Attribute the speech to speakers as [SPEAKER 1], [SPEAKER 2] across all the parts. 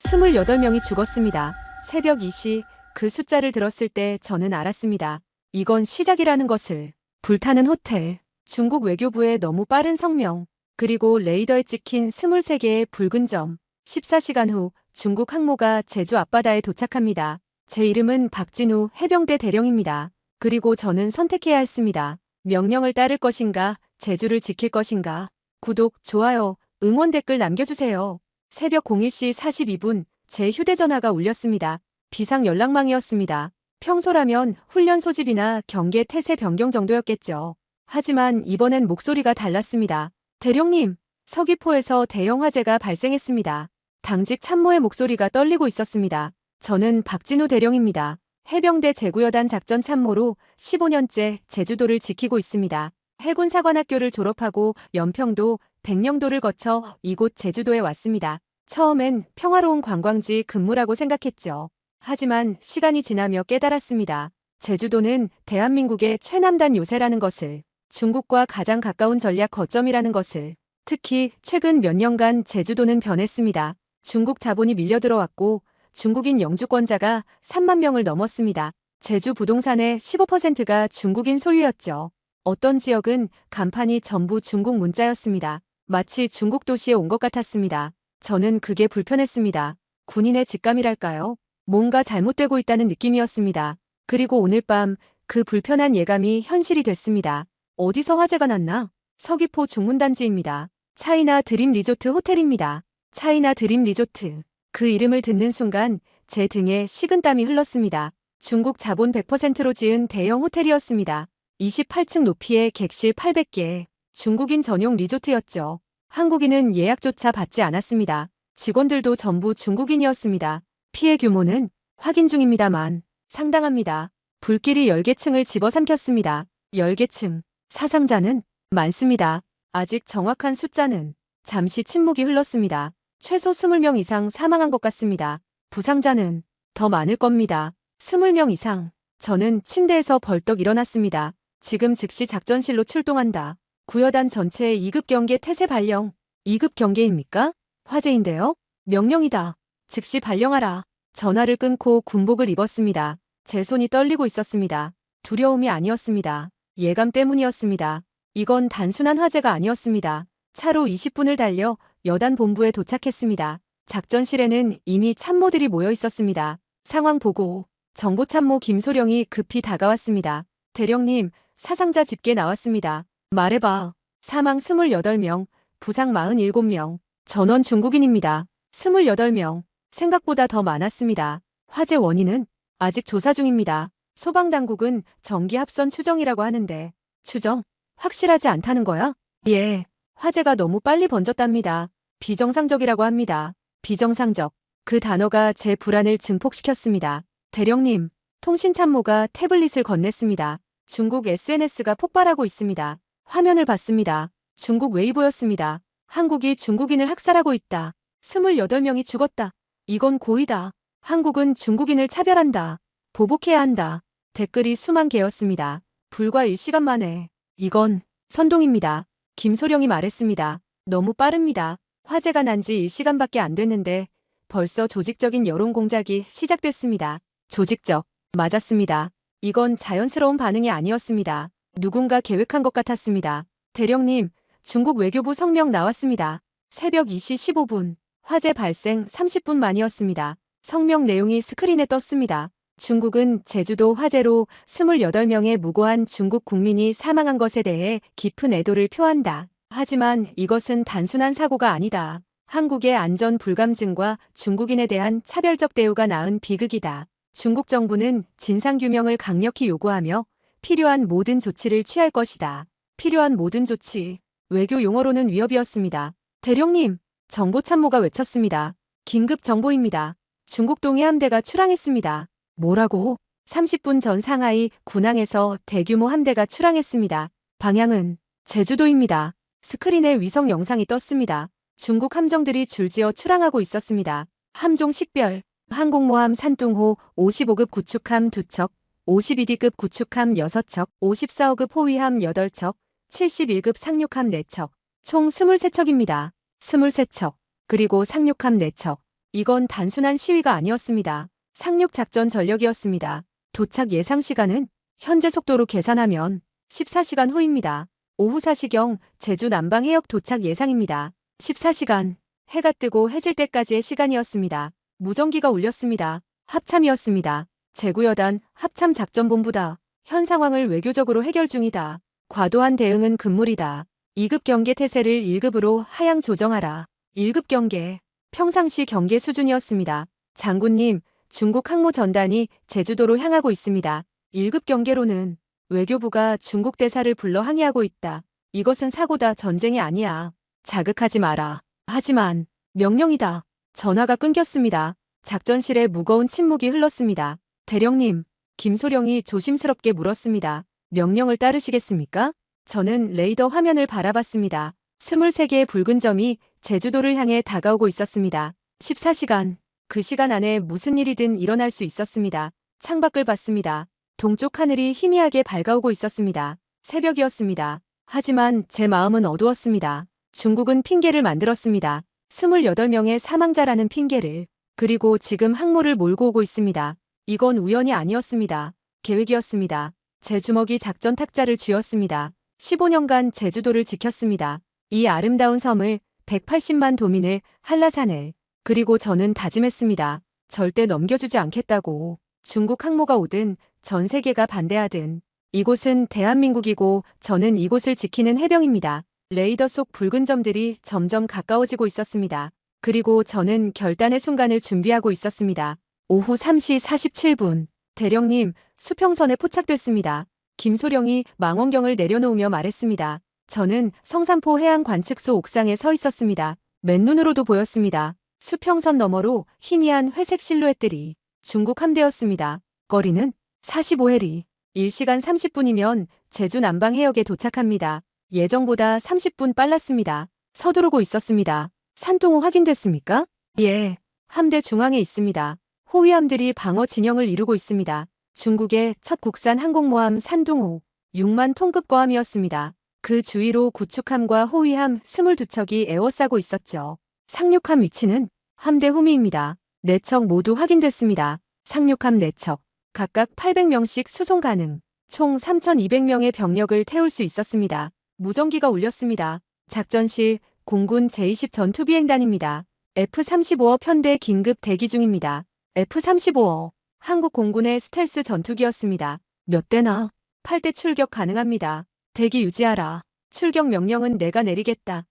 [SPEAKER 1] 28명이 죽었습니다. 새벽 2시 그 숫자를 들었을 때 저는 알았습니다. 이건 시작이라는 것을. 불타는 호텔, 중국 외교부의 너무 빠른 성명, 그리고 레이더에 찍힌 23개의 붉은 점. 14시간 후 중국 항모가 제주 앞바다에 도착합니다. 제 이름은 박진우 해병대 대령입니다. 그리고 저는 선택해야 했습니다. 명령을 따를 것인가, 제주를 지킬 것인가. 구독, 좋아요, 응원 댓글 남겨주세요. 새벽 01시 42분 제 휴대전화가 울렸습니다. 비상 연락망이었습니다. 평소라면 훈련 소집이나 경계 태세 변경 정도였겠죠. 하지만 이번엔 목소리가 달랐습니다. 대령님, 서귀포에서 대형 화재가 발생했습니다. 당직 참모의 목소리가 떨리고 있었습니다. 저는 박진우 대령입니다. 해병대 제구여단 작전 참모로 15년째 제주도를 지키고 있습니다. 해군사관학교를 졸업하고 연평도, 백령도를 거쳐 이곳 제주도에 왔습니다. 처음엔 평화로운 관광지 근무라고 생각했죠. 하지만 시간이 지나며 깨달았습니다. 제주도는 대한민국의 최남단 요새라는 것을, 중국과 가장 가까운 전략 거점이라는 것을. 특히 최근 몇 년간 제주도는 변했습니다. 중국 자본이 밀려들어왔고 중국인 영주권자가 3만 명을 넘었습니다. 제주 부동산의 15%가 중국인 소유였죠. 어떤 지역은 간판이 전부 중국 문자였습니다. 마치 중국 도시에 온 것 같았습니다. 저는 그게 불편했습니다. 군인의 직감이랄까요? 뭔가 잘못되고 있다는 느낌이었습니다. 그리고 오늘 밤 그 불편한 예감이 현실이 됐습니다. 어디서 화재가 났나? 서귀포 중문단지입니다. 차이나 드림 리조트 호텔입니다. 차이나 드림 리조트. 그 이름을 듣는 순간 제 등에 식은땀이 흘렀습니다. 중국 자본 100%로 지은 대형 호텔이었습니다. 28층 높이의 객실 800개. 중국인 전용 리조트였죠. 한국인은 예약조차 받지 않았습니다. 직원들도 전부 중국인이었습니다. 피해 규모는 확인 중입니다만 상당합니다. 불길이 10개 층을 집어삼켰습니다. 10개 층. 사상자는 많습니다. 아직 정확한 숫자는. 잠시 침묵이 흘렀습니다. 최소 20명 이상 사망한 것 같습니다. 부상자는 더 많을 겁니다. 20명 이상. 저는 침대에서 벌떡 일어났습니다. 지금 즉시 작전실로 출동한다. 구여단 전체의 2급 경계 태세 발령. 2급 경계입니까? 화재인데요? 명령이다. 즉시 발령하라. 전화를 끊고 군복을 입었습니다. 제 손이 떨리고 있었습니다. 두려움이 아니었습니다. 예감 때문이었습니다. 이건 단순한 화재가 아니었습니다. 차로 20분을 달려 여단 본부에 도착했습니다. 작전실에는 이미 참모들이 모여 있었습니다. 상황 보고 정보참모 김소령이 급히 다가왔습니다. 대령님, 사상자 집계 나왔습니다. 말해봐. 사망 28명, 부상 47명. 전원 중국인입니다. 28명. 생각보다 더 많았습니다. 화재 원인은 아직 조사 중입니다. 소방당국은 정기합선 추정이라고 하는데 추정? 확실하지 않다는 거야? 예. 화재가 너무 빨리 번졌답니다. 비정상적이라고 합니다. 비정상적. 그 단어가 제 불안을 증폭시켰습니다. 대령님, 통신참모가 태블릿을 건넸습니다. 중국 SNS가 폭발하고 있습니다. 화면을 봤습니다. 중국 웨이보였습니다. 한국이 중국인을 학살하고 있다. 28명이 죽었다. 이건 고의다. 한국은 중국인을 차별한다. 보복해야 한다. 댓글이 수만 개였습니다. 불과 1시간 만에. 이건 선동입니다. 김소령이 말했습니다. 너무 빠릅니다. 화재가 난 지 1시간밖에 안 됐는데 벌써 조직적인 여론 공작이 시작됐습니다. 조직적. 맞았습니다. 이건 자연스러운 반응이 아니었습니다. 누군가 계획한 것 같았습니다. 대령님, 중국 외교부 성명 나왔습니다. 새벽 2시 15분. 화재 발생 30분 만이었습니다. 성명 내용이 스크린에 떴습니다. 중국은 제주도 화재로 28명의 무고한 중국 국민이 사망한 것에 대해 깊은 애도를 표한다. 하지만 이것은 단순한 사고가 아니다. 한국의 안전 불감증과 중국인에 대한 차별적 대우가 낳은 비극이다. 중국 정부는 진상규명을 강력히 요구하며 필요한 모든 조치를 취할 것이다. 필요한 모든 조치. 외교 용어로는 위협이었습니다. 대령님, 정보참모가 외쳤습니다. 긴급 정보입니다. 중국 동해 함대가 출항했습니다. 뭐라고? 30분 전 상하이 군항에서 대규모 함대가 출항했습니다. 방향은 제주도입니다. 스크린에 위성 영상이 떴습니다. 중국 함정들이 줄지어 출항하고 있었습니다. 함종 식별, 항공모함 산둥호 55급 구축함 2척, 52D급 구축함 6척, 54호급 호위함 8척, 71급 상륙함 4척, 총 23척입니다. 23척, 그리고 상륙함 4척. 이건 단순한 시위가 아니었습니다. 상륙 작전 전력이었습니다. 도착 예상 시간은 현재 속도로 계산하면 14시간 후입니다. 오후 4시경 제주 남방 해역 도착 예상입니다. 14시간. 해가 뜨고 해질 때까지의 시간이었습니다. 무전기가 울렸습니다. 합참이었습니다. 제구여단 합참작전본부다. 현 상황을 외교적으로 해결 중이다. 과도한 대응은 금물이다. 2급 경계 태세를 1급으로 하향 조정하라. 1급 경계. 평상시 경계 수준이었습니다. 장군님, 중국 항모 전단이 제주도로 향하고 있습니다. 1급 경계로는 외교부가 중국 대사를 불러 항의하고 있다. 이것은 사고다, 전쟁이 아니야. 자극하지 마라. 하지만 명령이다. 전화가 끊겼습니다. 작전실에 무거운 침묵이 흘렀습니다. 대령님, 김소령이 조심스럽게 물었습니다. 명령을 따르시겠습니까? 저는 레이더 화면을 바라봤습니다. 23개의 붉은 점이 제주도를 향해 다가오고 있었습니다. 14시간. 그 시간 안에 무슨 일이든 일어날 수 있었습니다. 창밖을 봤습니다. 동쪽 하늘이 희미하게 밝아오고 있었습니다. 새벽이었습니다. 하지만 제 마음은 어두웠습니다. 중국은 핑계를 만들었습니다. 28명의 사망자라는 핑계를. 그리고 지금 항모를 몰고 오고 있습니다. 이건 우연이 아니었습니다. 계획이었습니다. 제 주먹이 작전 탁자를 쥐었습니다. 15년간 제주도를 지켰습니다. 이 아름다운 섬을, 180만 도민을, 한라산을. 그리고 저는 다짐했습니다. 절대 넘겨주지 않겠다고. 중국 항모가 오든 전 세계가 반대하든 이곳은 대한민국이고 저는 이곳을 지키는 해병입니다. 레이더 속 붉은 점들이 점점 가까워지고 있었습니다. 그리고 저는 결단의 순간을 준비하고 있었습니다. 오후 3시 47분. 대령님, 수평선에 포착됐습니다. 김소령이 망원경을 내려놓으며 말했습니다. 저는 성산포 해안관측소 옥상에 서 있었습니다. 맨눈으로도 보였습니다. 수평선 너머로 희미한 회색 실루엣들이. 중국 함대였습니다. 거리는 45해리. 1시간 30분이면 제주 남방 해역에 도착합니다. 예정보다 30분 빨랐습니다. 서두르고 있었습니다. 산둥호 확인됐습니까? 예. 함대 중앙에 있습니다. 호위함들이 방어 진영을 이루고 있습니다. 중국의 첫 국산 항공모함 산둥호 6만 톤급 거함이었습니다. 그 주위로 구축함과 호위함 22척이 에워싸고 있었죠. 상륙함 위치는 함대 후미입니다. 4척 모두 확인됐습니다. 상륙함 4척. 각각 800명씩 수송 가능. 총 3,200명의 병력을 태울 수 있었습니다. 무전기가 울렸습니다. 작전실 공군 제20 전투비행단입니다. F-35어 편대 긴급 대기 중입니다. F-35어. 한국 공군의 스텔스 전투기였습니다. 몇 대나? 8대 출격 가능합니다. 대기 유지하라. 출격 명령은 내가 내리겠다.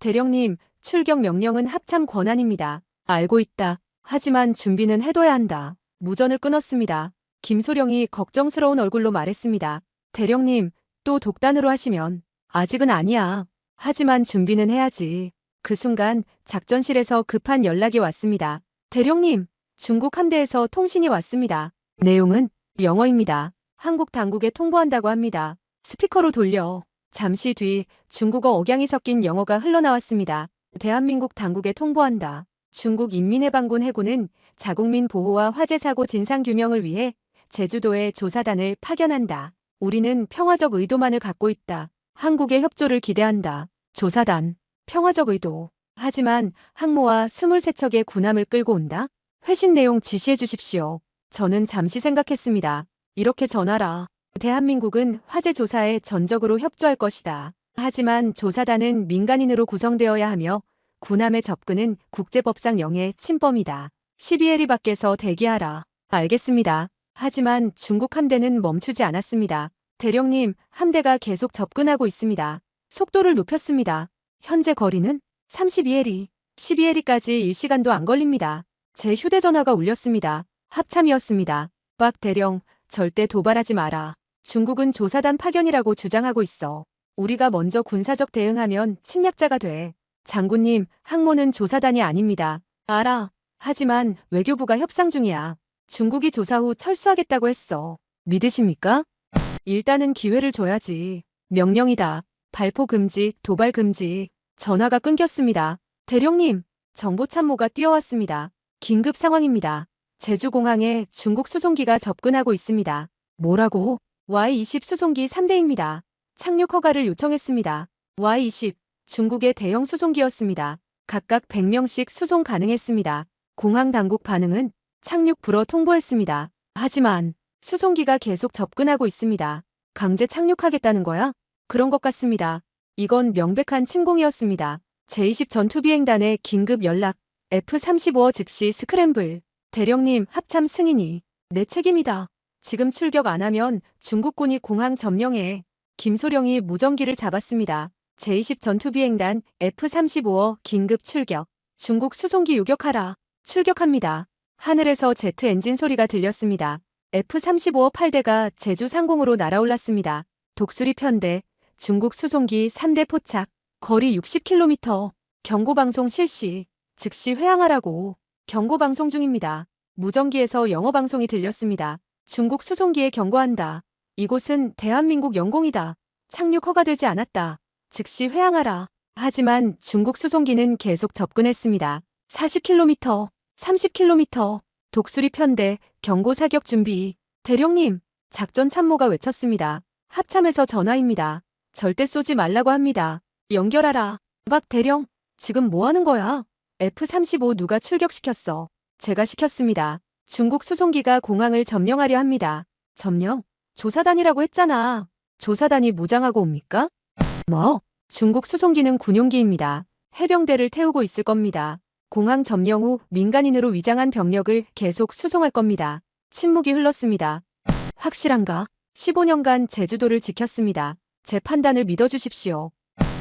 [SPEAKER 1] 대령님, 출격 명령은 합참 권한입니다. 알고 있다. 하지만 준비는 해둬야 한다. 무전을 끊었습니다. 김소령이 걱정스러운 얼굴로 말했습니다. 대령님, 또 독단으로 하시면. 아직은 아니야. 하지만 준비는 해야지. 그 순간 작전실에서 급한 연락이 왔습니다. 대령님, 중국 함대에서 통신이 왔습니다. 내용은 영어입니다. 한국 당국에 통보한다고 합니다. 스피커로 돌려. 잠시 뒤 중국어 억양이 섞인 영어가 흘러나왔습니다. 대한민국 당국에 통보한다. 중국 인민해방군 해군은 자국민 보호와 화재 사고 진상 규명을 위해 제주도에 조사단을 파견한다. 우리는 평화적 의도만을 갖고 있다. 한국의 협조를 기대한다. 조사단, 평화적 의도. 하지만 항모와 23척의 군함을 끌고 온다? 회신 내용 지시해 주십시오. 저는 잠시 생각했습니다. 이렇게 전하라. 대한민국은 화재 조사에 전적으로 협조할 것이다. 하지만 조사단은 민간인으로 구성되어야 하며 군함의 접근은 국제법상 영해 침범이다. 12해리 밖에서 대기하라. 알겠습니다. 하지만 중국 함대는 멈추지 않았습니다. 대령님, 함대가 계속 접근하고 있습니다. 속도를 높였습니다. 현재 거리는 32해리. 12해리까지 1시간도 안 걸립니다. 제 휴대전화가 울렸습니다. 합참이었습니다. 박 대령, 절대 도발하지 마라. 중국은 조사단 파견이라고 주장하고 있어. 우리가 먼저 군사적 대응하면 침략자가 돼. 장군님, 항모는 조사단이 아닙니다. 알아. 하지만 외교부가 협상 중이야. 중국이 조사 후 철수하겠다고 했어. 믿으십니까? 일단은 기회를 줘야지. 명령이다. 발포 금지, 도발 금지. 전화가 끊겼습니다. 대령님, 정보참모가 뛰어왔습니다. 긴급 상황입니다. 제주공항에 중국 수송기가 접근하고 있습니다. 뭐라고? Y-20 수송기 3대입니다. 착륙 허가를 요청했습니다. Y-20, 중국의 대형 수송기였습니다. 각각 100명씩 수송 가능했습니다. 공항 당국 반응은 착륙 불허 통보했습니다. 하지만 수송기가 계속 접근하고 있습니다. 강제 착륙하겠다는 거야? 그런 것 같습니다. 이건 명백한 침공이었습니다. 제20 전투비행단의 긴급 연락, F-35어 즉시 스크램블. 대령님, 합참 승인이 내 책임이다. 지금 출격 안 하면 중국군이 공항 점령해. 김소령이 무전기를 잡았습니다. 제20 전투비행단 F-35어 긴급 출격. 중국 수송기 요격하라. 출격합니다. 하늘에서 제트 엔진 소리가 들렸습니다. F-35어 8대가 제주 상공으로 날아올랐습니다. 독수리 편대, 중국 수송기 3대 포착, 거리 60km, 경고방송 실시, 즉시 회항하라고. 경고방송 중입니다. 무전기에서 영어방송이 들렸습니다. 중국 수송기에 경고한다. 이곳은 대한민국 영공이다. 착륙 허가되지 않았다. 즉시 회항하라. 하지만 중국 수송기는 계속 접근했습니다. 40km, 30km, 독수리 편대, 경고 사격 준비. 대령님, 작전 참모가 외쳤습니다. 합참에서 전화입니다. 절대 쏘지 말라고 합니다. 연결하라. 박 대령, 지금 뭐 하는 거야? F-35 누가 출격시켰어? 제가 시켰습니다. 중국 수송기가 공항을 점령하려 합니다. 점령? 조사단이라고 했잖아. 조사단이 무장하고 옵니까? 뭐? 중국 수송기는 군용기입니다. 해병대를 태우고 있을 겁니다. 공항 점령 후 민간인으로 위장한 병력을 계속 수송할 겁니다. 침묵이 흘렀습니다. 확실한가? 15년간 제주도를 지켰습니다. 제 판단을 믿어주십시오.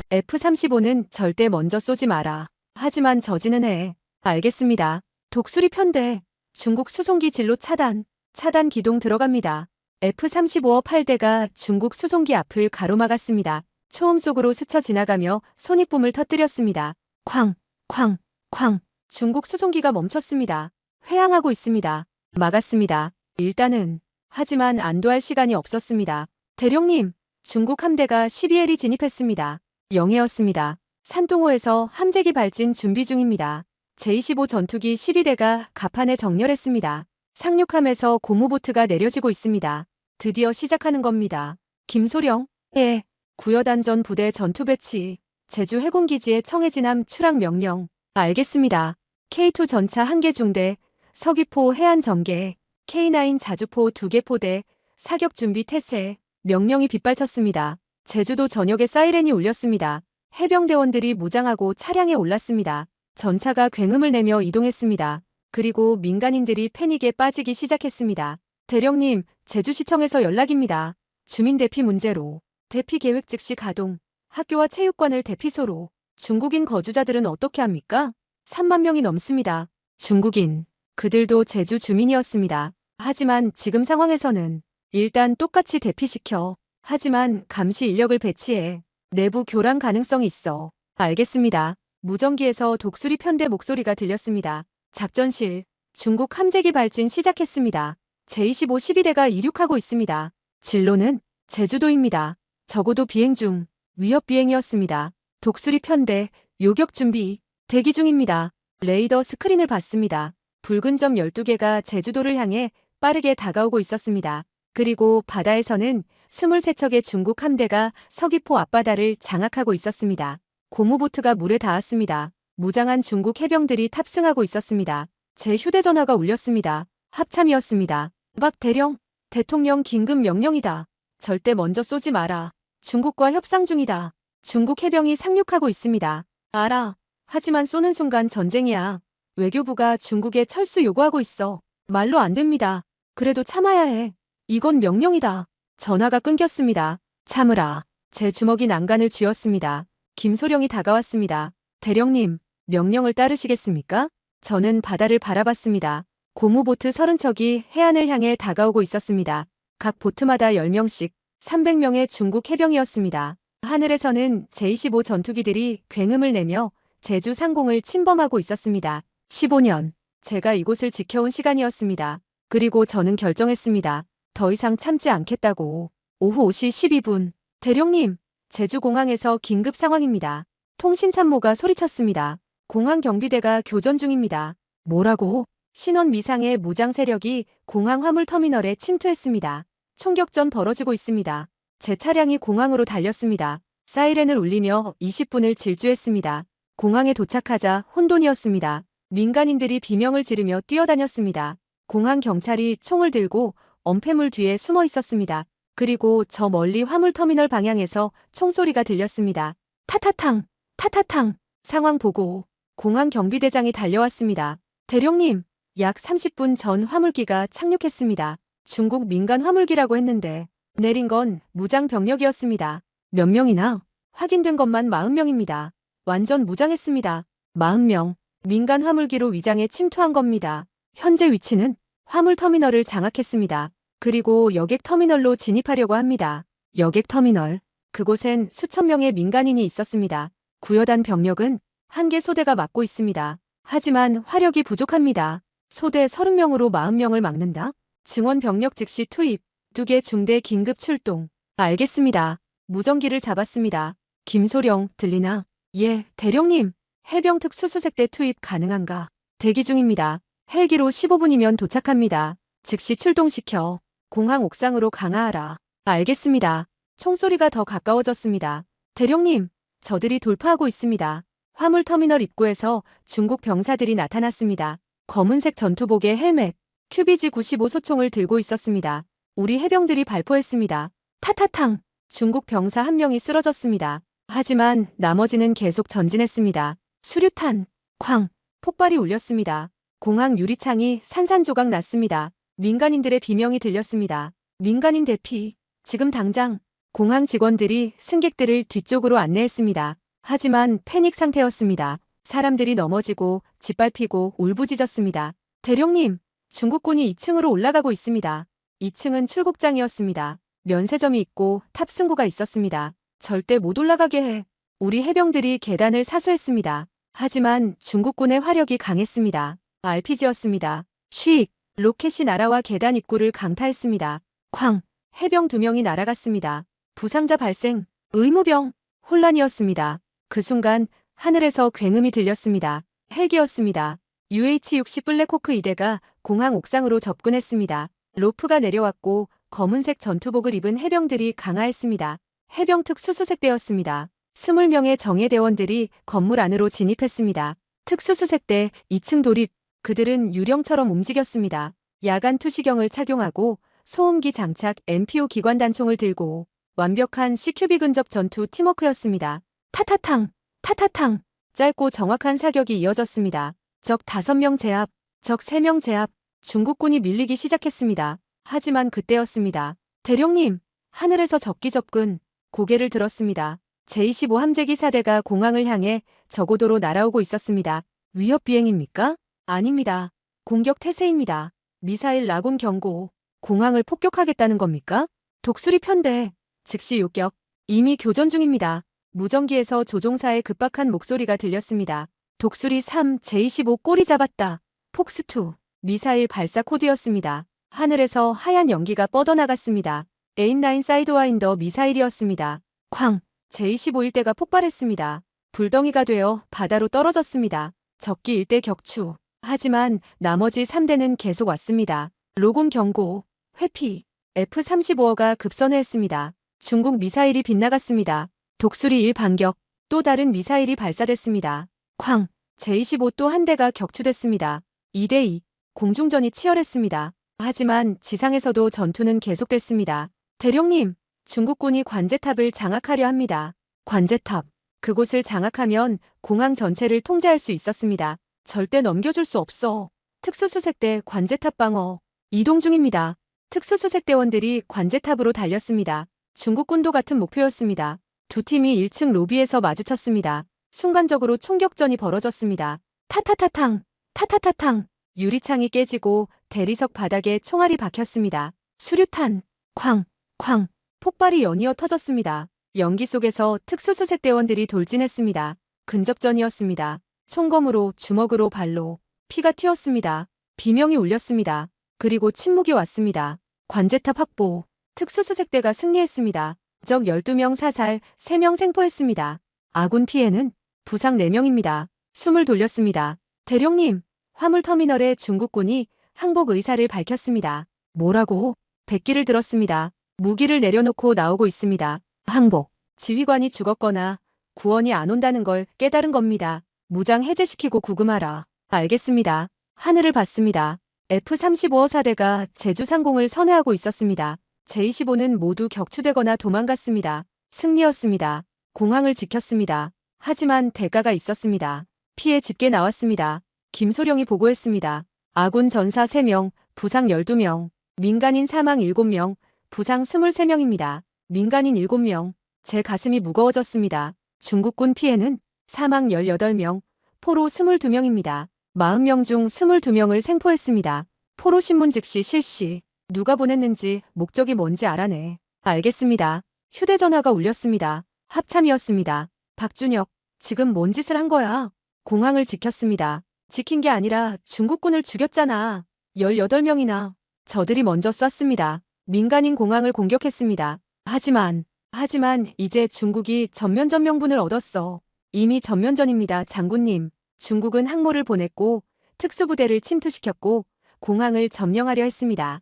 [SPEAKER 1] F-35는 절대 먼저 쏘지 마라. 하지만 저지는 해. 알겠습니다. 독수리 편대. 중국 수송기 진로 차단. 차단 기동 들어갑니다. F-35어 8대가 중국 수송기 앞을 가로막았습니다. 초음 속으로 스쳐 지나가며 손익붐을 터뜨렸습니다. 쾅, 쾅, 쾅. 중국 수송기가 멈췄습니다. 회항하고 있습니다. 막았습니다. 일단은. 하지만 안도할 시간이 없었습니다. 대령님, 중국 함대가 12L이 진입했습니다. 영해였습니다. 산둥호에서 함재기 발진 준비 중입니다. 제25 전투기 12대가 갑판에 정렬했습니다. 상륙함에서 고무보트가 내려지고 있습니다. 드디어 시작하는 겁니다. 김소령, 예. 구여단전 부대 전투 배치. 제주 해군기지에 청해진함 추락 명령. 알겠습니다. K2 전차 1개 중대, 서귀포 해안 전개, K9 자주포 2개 포대, 사격 준비 태세. 명령이 빗발쳤습니다. 제주도 전역에 사이렌이 울렸습니다. 해병대원들이 무장하고 차량에 올랐습니다. 전차가 굉음을 내며 이동했습니다. 그리고 민간인들이 패닉에 빠지기 시작했습니다. 대령님, 제주시청에서 연락입니다. 주민 대피 문제로. 대피 계획 즉시 가동. 학교와 체육관을 대피소로. 중국인 거주자들은 어떻게 합니까? 3만 명이 넘습니다. 중국인. 그들도 제주 주민이었습니다. 하지만 지금 상황에서는 일단 똑같이 대피시켜. 하지만 감시 인력을 배치해. 내부 교란 가능성이 있어. 알겠습니다. 무전기에서 독수리 편대 목소리가 들렸습니다. 작전실. 중국 함재기 발진 시작했습니다. 제25 12대가 이륙하고 있습니다. 진로는 제주도입니다. 적어도 비행 중. 위협 비행이었습니다. 독수리 편대, 요격 준비, 대기 중입니다. 레이더 스크린을 봤습니다. 붉은 점 12개가 제주도를 향해 빠르게 다가오고 있었습니다. 그리고 바다에서는 23척의 중국 함대가 서귀포 앞바다를 장악하고 있었습니다. 고무보트가 물에 닿았습니다. 무장한 중국 해병들이 탑승하고 있었습니다. 제 휴대전화가 울렸습니다. 합참이었습니다. 박 대령, 대통령 긴급 명령이다. 절대 먼저 쏘지 마라. 중국과 협상 중이다. 중국 해병이 상륙하고 있습니다. 알아. 하지만 쏘는 순간 전쟁이야. 외교부가 중국에 철수 요구하고 있어. 말로 안 됩니다. 그래도 참아야 해. 이건 명령이다. 전화가 끊겼습니다. 참으라. 제 주먹이 난간을 쥐었습니다. 김소령이 다가왔습니다. 대령님, 명령을 따르시겠습니까? 저는 바다를 바라봤습니다. 고무보트 30척이 해안을 향해 다가오고 있었습니다. 각 보트마다 10명씩 300명의 중국 해병이었습니다. 하늘에서는 제25 전투기들이 굉음을 내며 제주 상공을 침범하고 있었습니다. 15년. 제가 이곳을 지켜온 시간이었습니다. 그리고 저는 결정했습니다. 더 이상 참지 않겠다고. 오후 5시 12분. 대령님, 제주공항에서 긴급 상황입니다. 통신참모가 소리쳤습니다. 공항 경비대가 교전 중입니다. 뭐라고? 신원 미상의 무장 세력이 공항 화물터미널에 침투했습니다. 총격전 벌어지고 있습니다. 제 차량이 공항으로 달렸습니다. 사이렌을 울리며 20분을 질주했습니다. 공항에 도착하자 혼돈이었습니다. 민간인들이 비명을 지르며 뛰어다녔습니다. 공항 경찰이 총을 들고 엄폐물 뒤에 숨어 있었습니다. 그리고 저 멀리 화물터미널 방향에서 총소리가 들렸습니다. 타타탕, 타타탕. 상황 보고 공항 경비대장이 달려왔습니다. 대령님, 약 30분 전 화물기가 착륙했습니다. 중국 민간 화물기라고 했는데 내린 건 무장 병력이었습니다. 몇 명이나? 확인된 것만 40명입니다. 완전 무장했습니다. 40명. 민간 화물기로 위장에 침투한 겁니다. 현재 위치는 화물터미널을 장악했습니다. 그리고 여객터미널로 진입하려고 합니다. 여객터미널. 그곳엔 수천 명의 민간인이 있었습니다. 구여단 병력은 한 개 소대가 막고 있습니다. 하지만 화력이 부족합니다. 소대 30명으로 40명을 막는다? 증원 병력 즉시 투입. 2개 중대 긴급 출동. 알겠습니다. 무전기를 잡았습니다. 김소령, 들리나? 예, 대령님. 해병 특수수색대 투입 가능한가? 대기 중입니다. 헬기로 15분이면 도착합니다. 즉시 출동시켜 공항 옥상으로 강화하라. 알겠습니다. 총소리가 더 가까워졌습니다. 대령님, 저들이 돌파하고 있습니다. 화물터미널 입구에서 중국 병사들이 나타났습니다. 검은색 전투복에 헬멧, QBG-95 소총을 들고 있었습니다. 우리 해병들이 발포했습니다. 타타탕! 중국 병사 한 명이 쓰러졌습니다. 하지만 나머지는 계속 전진했습니다. 수류탄, 쾅! 폭발이 울렸습니다. 공항 유리창이 산산조각 났습니다. 민간인들의 비명이 들렸습니다. 민간인 대피. 지금 당장. 공항 직원들이 승객들을 뒤쪽으로 안내했습니다. 하지만 패닉 상태였습니다. 사람들이 넘어지고 짓밟히고 울부짖었습니다. 대령님, 중국군이 2층으로 올라가고 있습니다. 2층은 출국장이었습니다. 면세점이 있고 탑승구가 있었습니다. 절대 못 올라가게 해. 우리 해병들이 계단을 사수했습니다. 하지만 중국군의 화력이 강했습니다. RPG였습니다. 쉭! 로켓이 날아와 계단 입구를 강타했습니다. 쾅! 해병 2명이 날아갔습니다. 부상자 발생. 의무병. 혼란이었습니다. 그 순간 하늘에서 굉음이 들렸습니다. 헬기였습니다. UH-60 블랙호크 2대가 공항 옥상으로 접근했습니다. 로프가 내려왔고 검은색 전투복을 입은 해병들이 강화했습니다. 해병 특수수색대였습니다. 20명의 정예대원들이 건물 안으로 진입했습니다. 특수수색대 2층 돌입. 그들은 유령처럼 움직였습니다. 야간 투시경을 착용하고 소음기 장착 MPO 기관 단총을 들고 완벽한 CQB 근접 전투 팀워크였습니다. 타타탕, 타타탕. 짧고 정확한 사격이 이어졌습니다. 적 5명 제압, 적 3명 제압. 중국군이 밀리기 시작했습니다. 하지만 그때였습니다. 대령님, 하늘에서 적기 접근. 고개를 들었습니다. 제-25 함재기 4대가 공항을 향해 저고도로 날아오고 있었습니다. 위협 비행입니까? 아닙니다. 공격 태세입니다. 미사일 라군 경고. 공항을 폭격하겠다는 겁니까? 독수리 편대. 즉시 요격. 이미 교전 중입니다. 무전기에서 조종사의 급박한 목소리가 들렸습니다. 독수리 3 제-25 꼬리 잡았다. 폭스2. 미사일 발사 코드였습니다. 하늘에서 하얀 연기가 뻗어나갔습니다. 에임9 사이드와인더 미사일이었습니다. 쾅! 제-25 일대가 폭발했습니다. 불덩이가 되어 바다로 떨어졌습니다. 적기 일대 격추. 하지만 나머지 3대는 계속 왔습니다. 로군 경고. 회피. F-35가 급선회했습니다. 중국 미사일이 빗나갔습니다. 독수리 1 반격. 또 다른 미사일이 발사됐습니다. 쾅! 제-25 또 한 대가 격추됐습니다. 2대2. 공중전이 치열했습니다. 하지만 지상에서도 전투는 계속됐습니다. 대령님, 중국군이 관제탑을 장악하려 합니다. 관제탑. 그곳을 장악하면 공항 전체를 통제할 수 있었습니다. 절대 넘겨줄 수 없어. 특수수색대 관제탑 방어. 이동 중입니다. 특수수색대원들이 관제탑으로 달렸습니다. 중국군도 같은 목표였습니다. 두 팀이 1층 로비에서 마주쳤습니다. 순간적으로 총격전이 벌어졌습니다. 타타타탕, 타타타탕. 유리창이 깨지고 대리석 바닥에 총알이 박혔습니다. 수류탄, 쾅, 쾅. 폭발이 연이어 터졌습니다. 연기 속에서 특수수색대원들이 돌진했습니다. 근접전이었습니다. 총검으로, 주먹으로, 발로. 피가 튀었습니다. 비명이 울렸습니다. 그리고 침묵이 왔습니다. 관제탑 확보. 특수수색대가 승리했습니다. 적 12명 사살, 3명 생포했습니다. 아군 피해는 부상 4명입니다. 숨을 돌렸습니다. 대령님, 화물터미널에 중국군이 항복 의사를 밝혔습니다. 뭐라고? 백기를 들었습니다. 무기를 내려놓고 나오고 있습니다. 항복. 지휘관이 죽었거나 구원이 안 온다는 걸 깨달은 겁니다. 무장 해제시키고 구금하라. 알겠습니다. 하늘을 봤습니다. F-35 사대가 제주 상공을 선회하고 있었습니다. 제-25는 모두 격추되거나 도망갔습니다. 승리였습니다. 공항을 지켰습니다. 하지만 대가가 있었습니다. 피해 집계 나왔습니다. 김소령이 보고했습니다. 아군 전사 3명, 부상 12명, 민간인 사망 7명, 부상 23명입니다. 민간인 7명. 제 가슴이 무거워졌습니다. 중국군 피해는 사망 18명, 포로 22명입니다. 40명 중 22명을 생포했습니다. 포로 신문 즉시 실시. 누가 보냈는지 목적이 뭔지 알아내. 알겠습니다. 휴대전화가 울렸습니다. 합참이었습니다. 박준혁, 지금 뭔 짓을 한 거야? 공항을 지켰습니다. 지킨 게 아니라 중국군을 죽였잖아. 18명이나. 저들이 먼저 쐈습니다. 민간인 공항을 공격했습니다. 하지만 이제 중국이 전면전 명분을 얻었어. 이미 전면전입니다, 장군님. 중국은 항모를 보냈고 특수부대를 침투시켰고 공항을 점령하려 했습니다.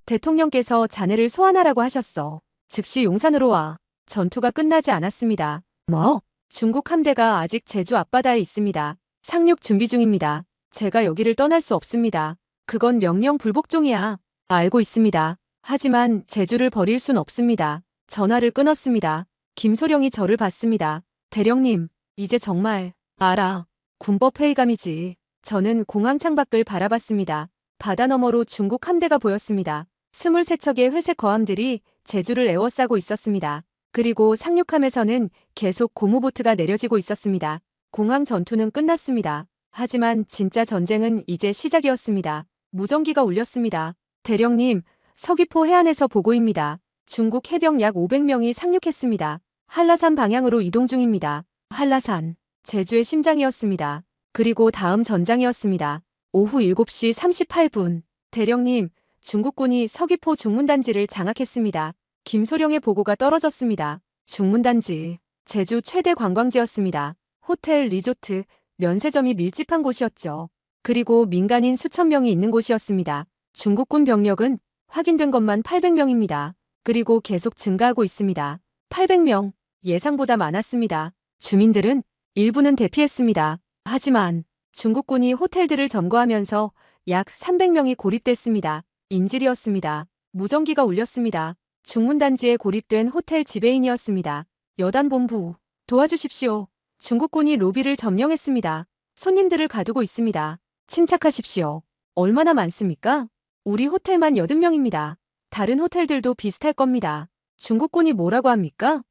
[SPEAKER 1] 대통령께서 자네를 소환하라고 하셨어. 즉시 용산으로 와. 전투가 끝나지 않았습니다. 뭐? 중국 함대가 아직 제주 앞바다에 있습니다. 상륙 준비 중입니다. 제가 여기를 떠날 수 없습니다. 그건 명령 불복종이야. 알고 있습니다. 하지만 제주를 버릴 순 없습니다. 전화를 끊었습니다. 김소령이 저를 봤습니다. 대령님, 이제 정말 알아. 군법 회의감이지. 저는 공항 창밖을 바라봤습니다. 바다 너머로 중국 함대가 보였습니다. 23척의 회색 거함들이 제주를 에워싸고 있었습니다. 그리고 상륙함에서는 계속 고무보트가 내려지고 있었습니다. 공항 전투는 끝났습니다. 하지만 진짜 전쟁은 이제 시작이었습니다. 무전기가 울렸습니다. 대령님, 서귀포 해안에서 보고입니다. 중국 해병 약 500명이 상륙했습니다. 한라산 방향으로 이동 중입니다. 한라산, 제주의 심장이었습니다. 그리고 다음 전장이었습니다. 오후 7시 38분. 대령님, 중국군이 서귀포 중문단지를 장악했습니다. 김소령의 보고가 떨어졌습니다. 중문단지, 제주 최대 관광지였습니다. 호텔, 리조트, 면세점이 밀집한 곳이었죠. 그리고 민간인 수천 명이 있는 곳이었습니다. 중국군 병력은 확인된 것만 800명입니다. 그리고 계속 증가하고 있습니다. 800명, 예상보다 많았습니다. 주민들은 일부는 대피했습니다. 하지만 중국군이 호텔들을 점거하면서 약 300명이 고립됐습니다. 인질이었습니다. 무전기가 울렸습니다. 중문단지에 고립된 호텔 지배인이었습니다. 여단본부, 도와주십시오. 중국군이 로비를 점령했습니다. 손님들을 가두고 있습니다. 침착하십시오. 얼마나 많습니까? 우리 호텔만 80명입니다. 다른 호텔들도 비슷할 겁니다. 중국군이 뭐라고 합니까?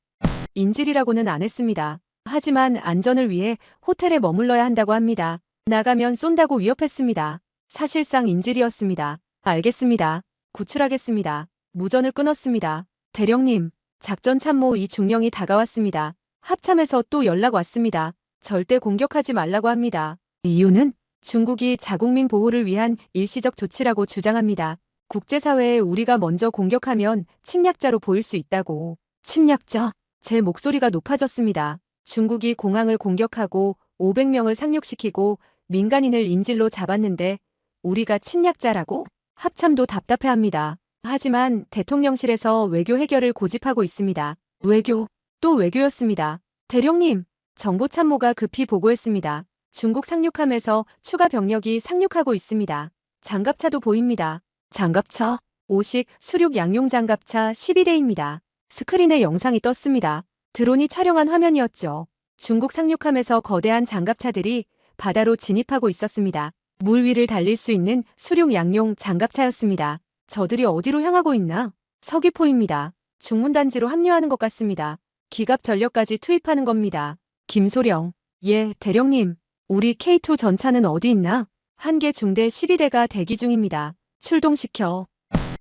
[SPEAKER 1] 인질이라고는 안 했습니다. 하지만 안전을 위해 호텔에 머물러야 한다고 합니다. 나가면 쏜다고 위협했습니다. 사실상 인질이었습니다. 알겠습니다. 구출하겠습니다. 무전을 끊었습니다. 대령님, 작전 참모 이중령이 다가왔습니다. 합참에서 또 연락 왔습니다. 절대 공격하지 말라고 합니다. 이유는 중국이 자국민 보호를 위한 일시적 조치라고 주장합니다. 국제사회에 우리가 먼저 공격하면 침략자로 보일 수 있다고. 침략자? 제 목소리가 높아졌습니다. 중국이 공항을 공격하고 500명을 상륙시키고 민간인을 인질로 잡았는데 우리가 침략자라고? 합참도 답답해합니다. 하지만 대통령실에서 외교 해결을 고집하고 있습니다. 외교, 또 외교였습니다. 대령님, 정보참모가 급히 보고했습니다. 중국 상륙함에서 추가 병력이 상륙하고 있습니다. 장갑차도 보입니다. 장갑차, 오식, 수륙 양용 장갑차 12대입니다. 스크린에 영상이 떴습니다. 드론이 촬영한 화면이었죠. 중국 상륙함에서 거대한 장갑차들이 바다로 진입하고 있었습니다. 물 위를 달릴 수 있는 수륙 양용 장갑차였습니다. 저들이 어디로 향하고 있나? 서귀포입니다. 중문단지로 합류하는 것 같습니다. 기갑 전력까지 투입하는 겁니다. 김소령, 예, 대령님. 우리 K2 전차는 어디 있나? 한개 중대 12대가 대기 중입니다. 출동시켜.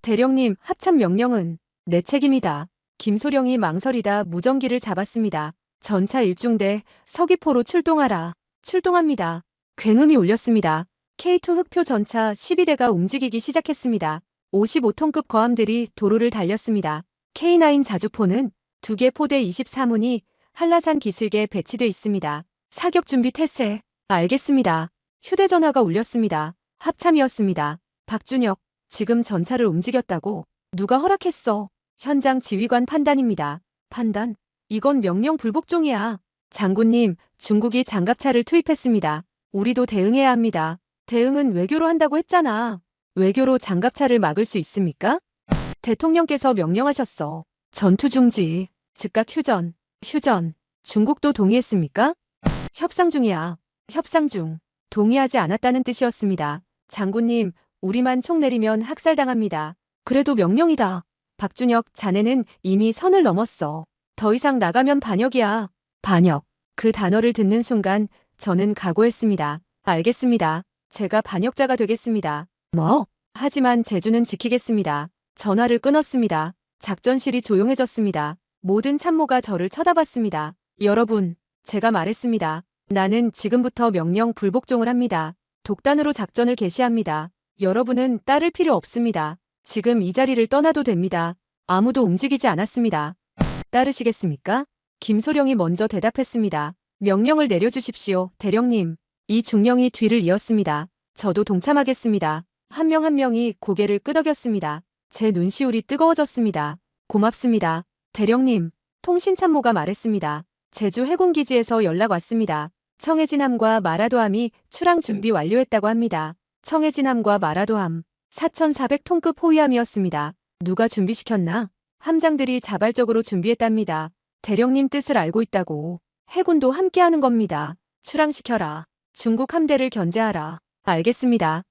[SPEAKER 1] 대령님, 합참 명령은 내 책임이다. 김소령이 망설이다 무전기를 잡았습니다. 전차 1중대 서귀포로 출동하라. 출동합니다. 굉음이 울렸습니다. K2 흑표 전차 12대가 움직이기 시작했습니다. 55톤급 거함들이 도로를 달렸습니다. K9 자주포는 2개 포대 24문이 한라산 기슭에 배치돼 있습니다. 사격 준비 태세. 알겠습니다. 휴대전화가 울렸습니다. 합참이었습니다. 박준혁, 지금 전차를 움직였다고? 누가 허락했어? 현장 지휘관 판단입니다. 판단? 이건 명령 불복종이야. 장군님, 중국이 장갑차를 투입했습니다. 우리도 대응해야 합니다. 대응은 외교로 한다고 했잖아. 외교로 장갑차를 막을 수 있습니까? 대통령께서 명령하셨어. 전투 중지, 즉각 휴전, 휴전. 중국도 동의했습니까? 협상 중이야. 협상 중. 동의하지 않았다는 뜻이었습니다. 장군님, 우리만 총 내리면 학살당합니다. 그래도 명령이다. 박준혁, 자네는 이미 선을 넘었어. 더 이상 나가면 반역이야. 반역. 그 단어를 듣는 순간 저는 각오했습니다. 알겠습니다. 제가 반역자가 되겠습니다. 뭐? 하지만 제주는 지키겠습니다. 전화를 끊었습니다. 작전실이 조용해졌습니다. 모든 참모가 저를 쳐다봤습니다. 여러분, 제가 말했습니다. 나는 지금부터 명령 불복종을 합니다. 독단으로 작전을 개시합니다. 여러분은 따를 필요 없습니다. 지금 이 자리를 떠나도 됩니다. 아무도 움직이지 않았습니다. 따르시겠습니까? 김소령이 먼저 대답했습니다. 명령을 내려주십시오, 대령님. 이 중령이 뒤를 이었습니다. 저도 동참하겠습니다. 한 명 한 명이 고개를 끄덕였습니다. 제 눈시울이 뜨거워졌습니다. 고맙습니다. 대령님, 통신참모가 말했습니다. 제주 해군기지에서 연락 왔습니다. 청해진함과 마라도함이 출항 준비 완료했다고 합니다. 청해진함과 마라도함, 4,400톤급 호위함이었습니다. 누가 준비시켰나? 함장들이 자발적으로 준비했답니다. 대령님 뜻을 알고 있다고. 해군도 함께하는 겁니다. 출항시켜라. 중국 함대를 견제하라. 알겠습니다.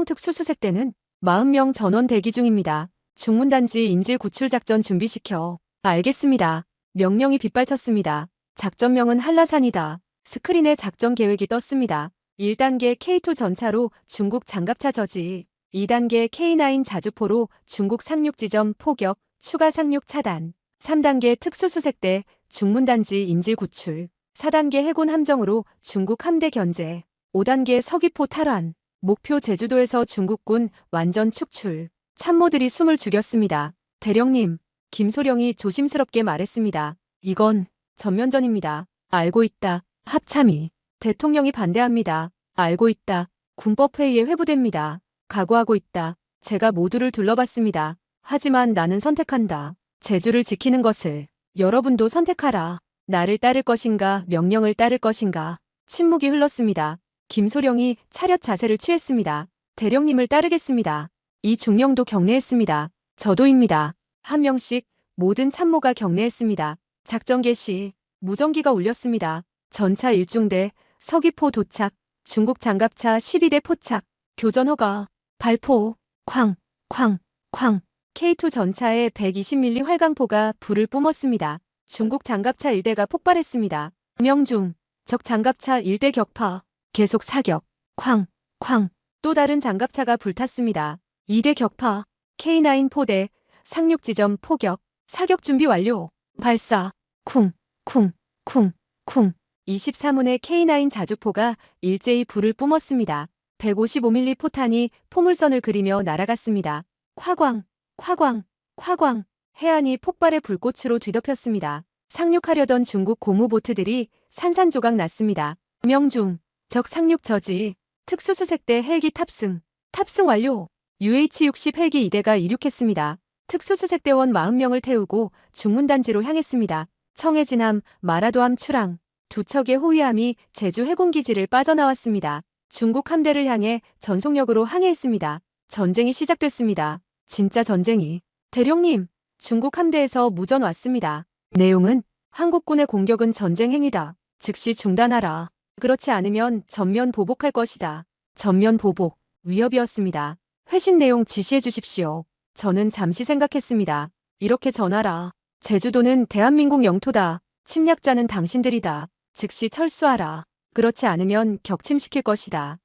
[SPEAKER 1] 해병특수수색대는 40명 전원 대기 중입니다. 중문단지 인질 구출 작전 준비시켜. 알겠습니다. 명령이 빗발쳤습니다. 작전명은 한라산이다. 스크린에 작전 계획이 떴습니다. 1단계 K2 전차로 중국 장갑차 저지, 2단계 K9 자주포로 중국 상륙 지점 포격, 추가 상륙 차단, 3단계 특수수색대 중문단지 인질 구출, 4단계 해군 함정으로 중국 함대 견제, 5단계 서귀포 탈환, 목표 제주도에서 중국군 완전 축출. 참모들이 숨을 죽였습니다. 대령님, 김소령이 조심스럽게 말했습니다. 이건 전면전입니다. 알고 있다. 합참이. 대통령이 반대합니다. 알고 있다. 군법회의에 회부됩니다. 각오하고 있다. 제가 모두를 둘러봤습니다. 하지만 나는 선택한다. 제주를 지키는 것을. 여러분도 선택하라. 나를 따를 것인가, 명령을 따를 것인가. 침묵이 흘렀습니다. 김소령이 차렷 자세를 취했습니다. 대령님을 따르겠습니다. 이 중령도 경례했습니다. 저도입니다. 한 명씩 모든 참모가 경례했습니다. 작전 개시, 무전기가 울렸습니다. 전차 1중대, 서귀포 도착, 중국 장갑차 12대 포착, 교전 허가, 발포, 쾅, 쾅, 쾅. K2 전차에 120mm 활강포가 불을 뿜었습니다. 중국 장갑차 1대가 폭발했습니다. 명중, 적 장갑차 1대 격파, 계속 사격, 쾅, 쾅. 또 다른 장갑차가 불탔습니다. 2대 격파, K9 포대, 상륙 지점 포격, 사격 준비 완료, 발사, 쿵, 쿵, 쿵, 쿵. 24문의 K9 자주포가 일제히 불을 뿜었습니다. 155mm 포탄이 포물선을 그리며 날아갔습니다. 콰광, 콰광, 콰광. 해안이 폭발의 불꽃으로 뒤덮였습니다. 상륙하려던 중국 고무보트들이 산산조각 났습니다. 명중, 적 상륙 저지, 특수수색대 헬기 탑승, 탑승 완료. UH-60 헬기 2대가 이륙했습니다. 특수수색대원 40명을 태우고 중문단지로 향했습니다. 청해진함, 마라도함 출항, 두 척의 호위함이 제주 해군기지를 빠져나왔습니다. 중국 함대를 향해 전속력으로 항해했습니다. 전쟁이 시작됐습니다. 진짜 전쟁이. 대령님, 중국 함대에서 무전 왔습니다. 내용은 한국군의 공격은 전쟁 행위다. 즉시 중단하라. 그렇지 않으면 전면 보복할 것이다. 전면 보복, 위협이었습니다. 회신 내용 지시해 주십시오. 저는 잠시 생각했습니다. 이렇게 전하라. 제주도는 대한민국 영토다. 침략자는 당신들이다. 즉시 철수하라. 그렇지 않으면 격침시킬 것이다.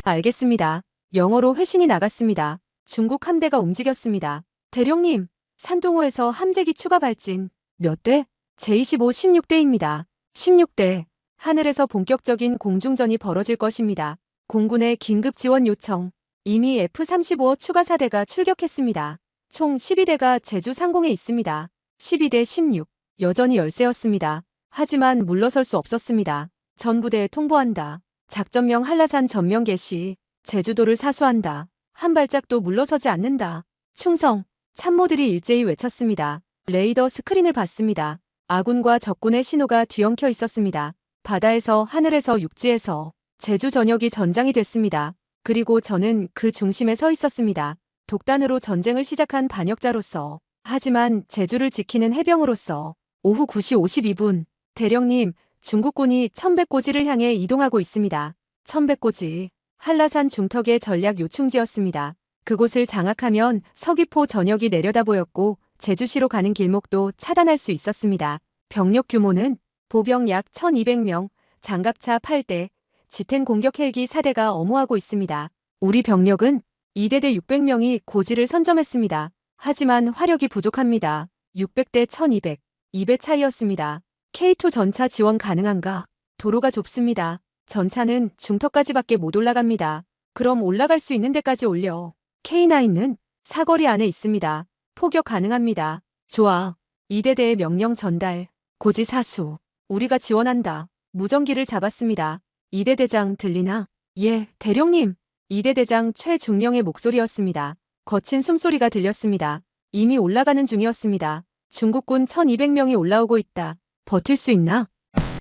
[SPEAKER 1] 알겠습니다. 영어로 회신이 나갔습니다. 중국 함대가 움직였습니다. 대령님, 산동호에서 함재기 추가 발진. 몇 대? 제25 16대입니다. 16대. 하늘에서 본격적인 공중전이 벌어질 것입니다. 공군의 긴급 지원 요청. 이미 F-35 추가 사대가 출격했습니다. 총 12대가 제주 상공에 있습니다. 12대 16. 여전히 열세였습니다. 하지만 물러설 수 없었습니다. 전부대에 통보한다. 작전명 한라산 전면 개시. 제주도를 사수한다. 한 발짝도 물러서지 않는다. 충성. 참모들이 일제히 외쳤습니다. 레이더 스크린을 봤습니다. 아군과 적군의 신호가 뒤엉켜 있었습니다. 바다에서, 하늘에서, 육지에서. 제주 전역이 전장이 됐습니다. 그리고 저는 그 중심에 서 있었습니다. 독단으로 전쟁을 시작한 반역자로서, 하지만 제주를 지키는 해병으로서. 오후 9시 52분, 대령님, 중국군이 천백고지를 향해 이동하고 있습니다. 천백고지, 한라산 중턱의 전략 요충지였습니다. 그곳을 장악하면 서귀포 전역이 내려다 보였고 제주시로 가는 길목도 차단할 수 있었습니다. 병력 규모는 보병 약 1200명, 장갑차 8대, 지텐 공격 헬기 4대가 엄호하고 있습니다. 우리 병력은 2대대 600명이 고지를 선점했습니다. 하지만 화력이 부족합니다. 600대 1200, 2배 차이였습니다. K2 전차 지원 가능한가? 도로가 좁습니다. 전차는 중턱까지밖에 못 올라갑니다. 그럼 올라갈 수 있는 데까지 올려. K9는 사거리 안에 있습니다. 포격 가능합니다. 좋아. 2대대의 명령 전달. 고지 사수. 우리가 지원한다. 무전기를 잡았습니다. 2대 대장 들리나? 예, 대령님. 2대 대장 최중령의 목소리였습니다. 거친 숨소리가 들렸습니다. 이미 올라가는 중이었습니다. 중국군 1200명이 올라오고 있다. 버틸 수 있나?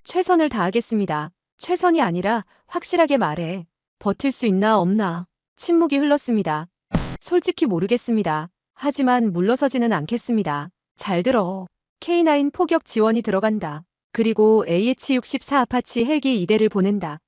[SPEAKER 1] 최선을 다하겠습니다. 최선이 아니라 확실하게 말해. 버틸 수 있나 없나? 침묵이 흘렀습니다. 솔직히 모르겠습니다. 하지만 물러서지는 않겠습니다. 잘 들어. K9 포격 지원이 들어간다. 그리고 AH-64 아파치 헬기 2대를 보낸다.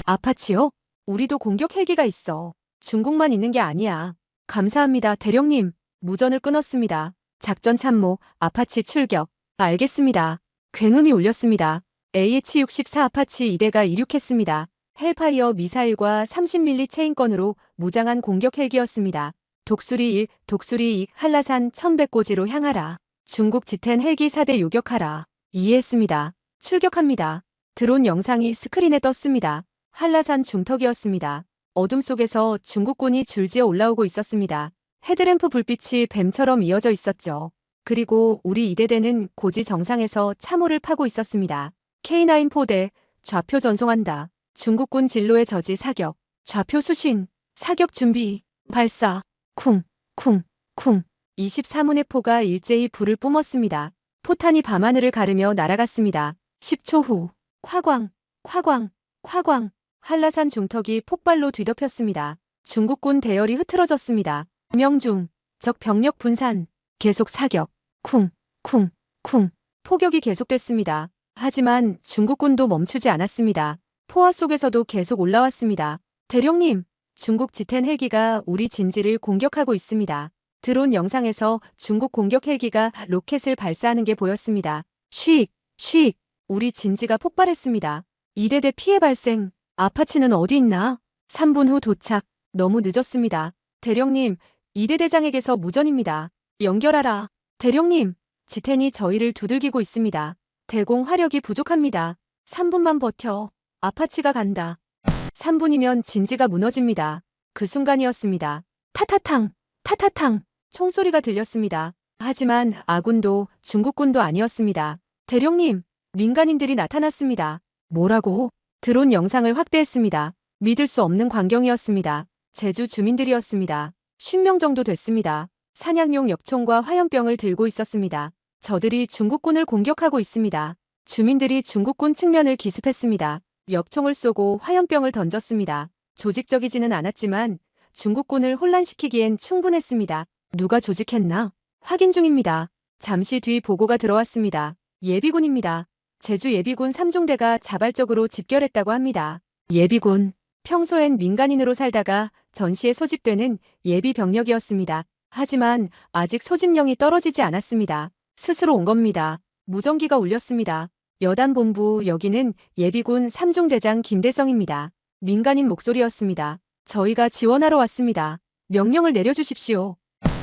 [SPEAKER 1] 아파치요? 우리도 공격 헬기가 있어. 중국만 있는 게 아니야. 감사합니다, 대령님. 무전을 끊었습니다. 작전 참모, 아파치 출격. 알겠습니다. 굉음이 울렸습니다. AH-64 아파치 2대가 이륙했습니다. 헬파이어 미사일과 30mm 체인건으로 무장한 공격 헬기였습니다. 독수리 1, 독수리 2, 한라산 천백고지로 향하라. 중국 지텐 헬기 4대 요격하라. 이해했습니다. 출격합니다. 드론 영상이 스크린에 떴습니다. 한라산 중턱이었습니다. 어둠 속에서 중국군이 줄지어 올라오고 있었습니다. 헤드램프 불빛이 뱀처럼 이어져 있었죠. 그리고 우리 2대대는 고지 정상에서 참호를 파고 있었습니다. K9 포대, 좌표 전송한다. 중국군 진로의 저지 사격, 좌표 수신, 사격 준비, 발사, 쿵, 쿵, 쿵. 24문의 포가 일제히 불을 뿜었습니다. 포탄이 밤하늘을 가르며 날아갔습니다. 10초 후, 콰광, 콰광, 콰광. 한라산 중턱이 폭발로 뒤덮였습니다. 중국군 대열이 흐트러졌습니다. 명중, 적 병력 분산, 계속 사격, 쿵, 쿵, 쿵. 포격이 계속됐습니다. 하지만 중국군도 멈추지 않았습니다. 포화 속에서도 계속 올라왔습니다. 대령님, 중국 지텐 헬기가 우리 진지를 공격하고 있습니다. 드론 영상에서 중국 공격 헬기가 로켓을 발사하는 게 보였습니다. 쉭, 쉭. 우리 진지가 폭발했습니다. 2대대 피해 발생. 아파치는 어디 있나? 3분 후 도착. 너무 늦었습니다. 대령님, 2대 대장에게서 무전입니다. 연결하라. 대령님, 지텐이 저희를 두들기고 있습니다. 대공 화력이 부족합니다. 3분만 버텨. 아파치가 간다. 3분이면 진지가 무너집니다. 그 순간이었습니다. 타타탕, 타타탕. 총소리가 들렸습니다. 하지만 아군도 중국군도 아니었습니다. 대령님, 민간인들이 나타났습니다. 뭐라고? 드론 영상을 확대했습니다. 믿을 수 없는 광경이었습니다. 제주 주민들이었습니다. 50명 정도 됐습니다. 사냥용 엽총과 화염병을 들고 있었습니다. 저들이 중국군을 공격하고 있습니다. 주민들이 중국군 측면을 기습했습니다. 엽총을 쏘고 화염병을 던졌습니다. 조직적이지는 않았지만 중국군을 혼란시키기엔 충분했습니다. 누가 조직했나? 확인 중입니다. 잠시 뒤 보고가 들어왔습니다. 예비군입니다. 제주 예비군 3중대가 자발적으로 집결했다고 합니다. 예비군. 평소엔 민간인으로 살다가 전시에 소집되는 예비 병력이었습니다. 하지만 아직 소집령이 떨어지지 않았습니다. 스스로 온 겁니다. 무전기가 울렸습니다. 여단본부 여기는 예비군 3중대장 김대성입니다. 민간인 목소리였습니다. 저희가 지원하러 왔습니다. 명령을 내려주십시오.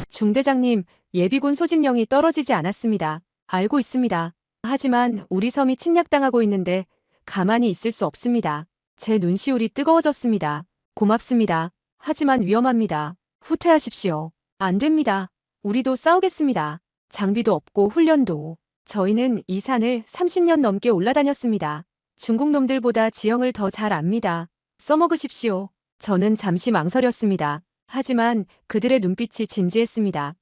[SPEAKER 1] 중대장님, 예비군 소집령이 떨어지지 않았습니다. 알고 있습니다. 하지만 우리 섬이 침략당하고 있는데 가만히 있을 수 없습니다. 제 눈시울이 뜨거워졌습니다. 고맙습니다. 하지만 위험합니다. 후퇴하십시오. 안 됩니다. 우리도 싸우겠습니다. 장비도 없고 훈련도. 저희는 이 산을 30년 넘게 올라다녔습니다. 중국 놈들보다 지형을 더 잘 압니다. 써먹으십시오. 저는 잠시 망설였습니다. 하지만 그들의 눈빛이 진지했습니다.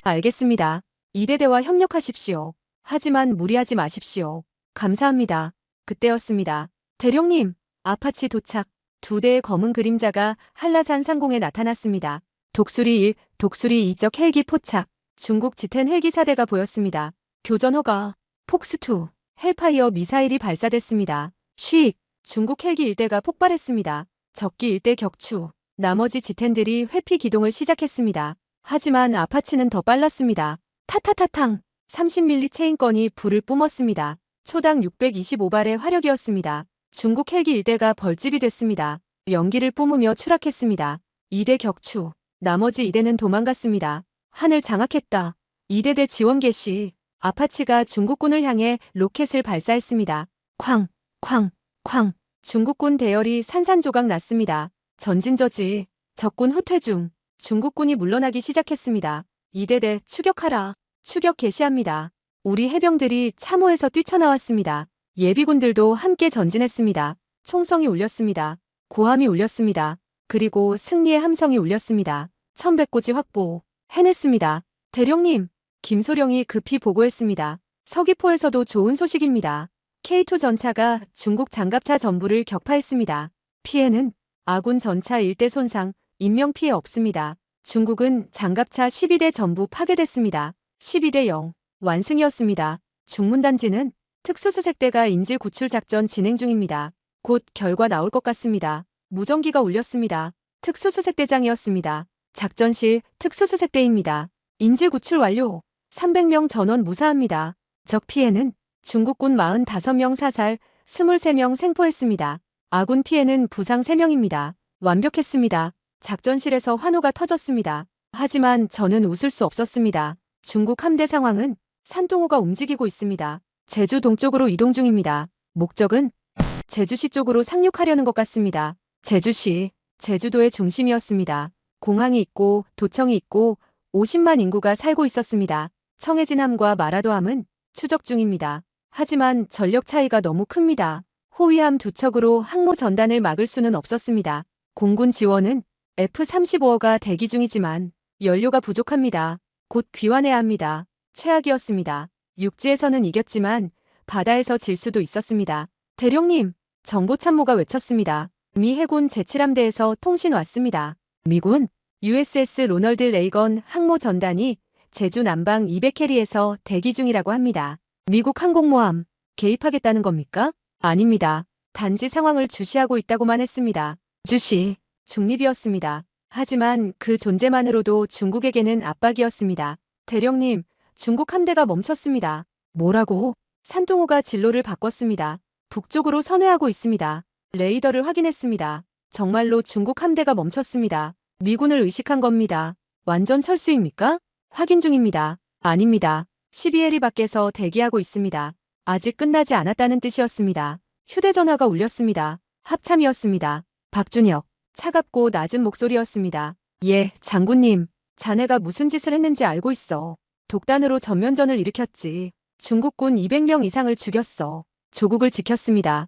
[SPEAKER 1] 알겠습니다. 이대대와 협력하십시오. 하지만 무리하지 마십시오. 감사합니다. 그때였습니다. 대령님, 아파치 도착. 두 대의 검은 그림자가 한라산 상공에 나타났습니다. 독수리 1, 독수리 2적 헬기 포착. 중국 지텐 헬기 4대가 보였습니다. 교전 허가. 폭스2, 헬파이어 미사일이 발사됐습니다. 쉭, 중국 헬기 1대가 폭발했습니다. 적기 1대 격추. 나머지 지텐들이 회피 기동을 시작했습니다. 하지만 아파치는 더 빨랐습니다. 타타타탕, 30mm 체인건이 불을 뿜었습니다. 초당 625발의 화력이었습니다. 중국 헬기 1대가 벌집이 됐습니다. 연기를 뿜으며 추락했습니다. 2대 격추. 나머지 2대는 도망갔습니다. 하늘 장악했다. 2대대 지원 개시. 아파치가 중국군을 향해 로켓을 발사했습니다. 쾅, 쾅, 쾅. 중국군 대열이 산산조각 났습니다. 전진저지. 적군 후퇴 중. 중국군이 물러나기 시작했습니다. 2대대 추격하라. 추격 개시합니다. 우리 해병들이 참호에서 뛰쳐나왔습니다. 예비군들도 함께 전진했습니다. 총성이 울렸습니다. 고함이 울렸습니다. 그리고 승리의 함성이 울렸습니다. 천백고지 확보. 해냈습니다. 대령님, 김소령이 급히 보고했습니다. 서귀포에서도 좋은 소식입니다. K2 전차가 중국 장갑차 전부를 격파했습니다. 피해는 아군 전차 1대 손상, 인명피해 없습니다. 중국은 장갑차 12대 전부 파괴됐습니다. 12대 0, 완승이었습니다. 중문단지는 특수수색대가 인질 구출 작전 진행 중입니다. 곧 결과 나올 것 같습니다. 무전기가 울렸습니다. 특수수색대장이었습니다. 작전실 특수수색대입니다. 인질 구출 완료. 300명 전원 무사합니다. 적 피해는 중국군 45명 사살, 23명 생포했습니다. 아군 피해는 부상 3명입니다. 완벽했습니다. 작전실에서 환호가 터졌습니다. 하지만 저는 웃을 수 없었습니다. 중국 함대 상황은 산둥호가 움직이고 있습니다. 제주 동쪽으로 이동 중입니다. 목적은 제주시 쪽으로 상륙하려는 것 같습니다. 제주시, 제주도의 중심이었습니다. 공항이 있고 도청이 있고 50만 인구가 살고 있었습니다. 청해진함과 마라도함은 추적 중입니다. 하지만 전력 차이가 너무 큽니다. 호위함 2척으로 항모 전단을 막을 수는 없었습니다. 공군 지원은 F-35가 대기 중이지만 연료가 부족합니다. 곧 귀환해야 합니다. 최악이었습니다. 육지에서는 이겼지만 바다에서 질 수도 있었습니다. 대령님, 정보참모가 외쳤습니다. 미 해군 제7함대에서 통신 왔습니다. 미군 USS 로널드 레이건 항모 전단이 제주 남방 200캐리에서 대기 중이라고 합니다. 미국 항공모함 개입하겠다는 겁니까? 아닙니다. 단지 상황을 주시하고 있다고만 했습니다. 주시, 중립이었습니다. 하지만 그 존재만으로도 중국에게는 압박이었습니다. 대령님, 중국 함대가 멈췄습니다. 뭐라고? 산둥호가 진로를 바꿨습니다. 북쪽으로 선회하고 있습니다. 레이더를 확인했습니다. 정말로 중국 함대가 멈췄습니다. 미군을 의식한 겁니다. 완전 철수입니까? 확인 중입니다. 아닙니다. 12해리 밖에서 대기하고 있습니다. 아직 끝나지 않았다는 뜻이었습니다. 휴대전화가 울렸습니다. 합참이었습니다. 박준혁, 차갑고 낮은 목소리였습니다. 예, 장군님. 자네가 무슨 짓을 했는지 알고 있어. 독단으로 전면전을 일으켰지. 중국군 200명 이상을 죽였어. 조국을 지켰습니다.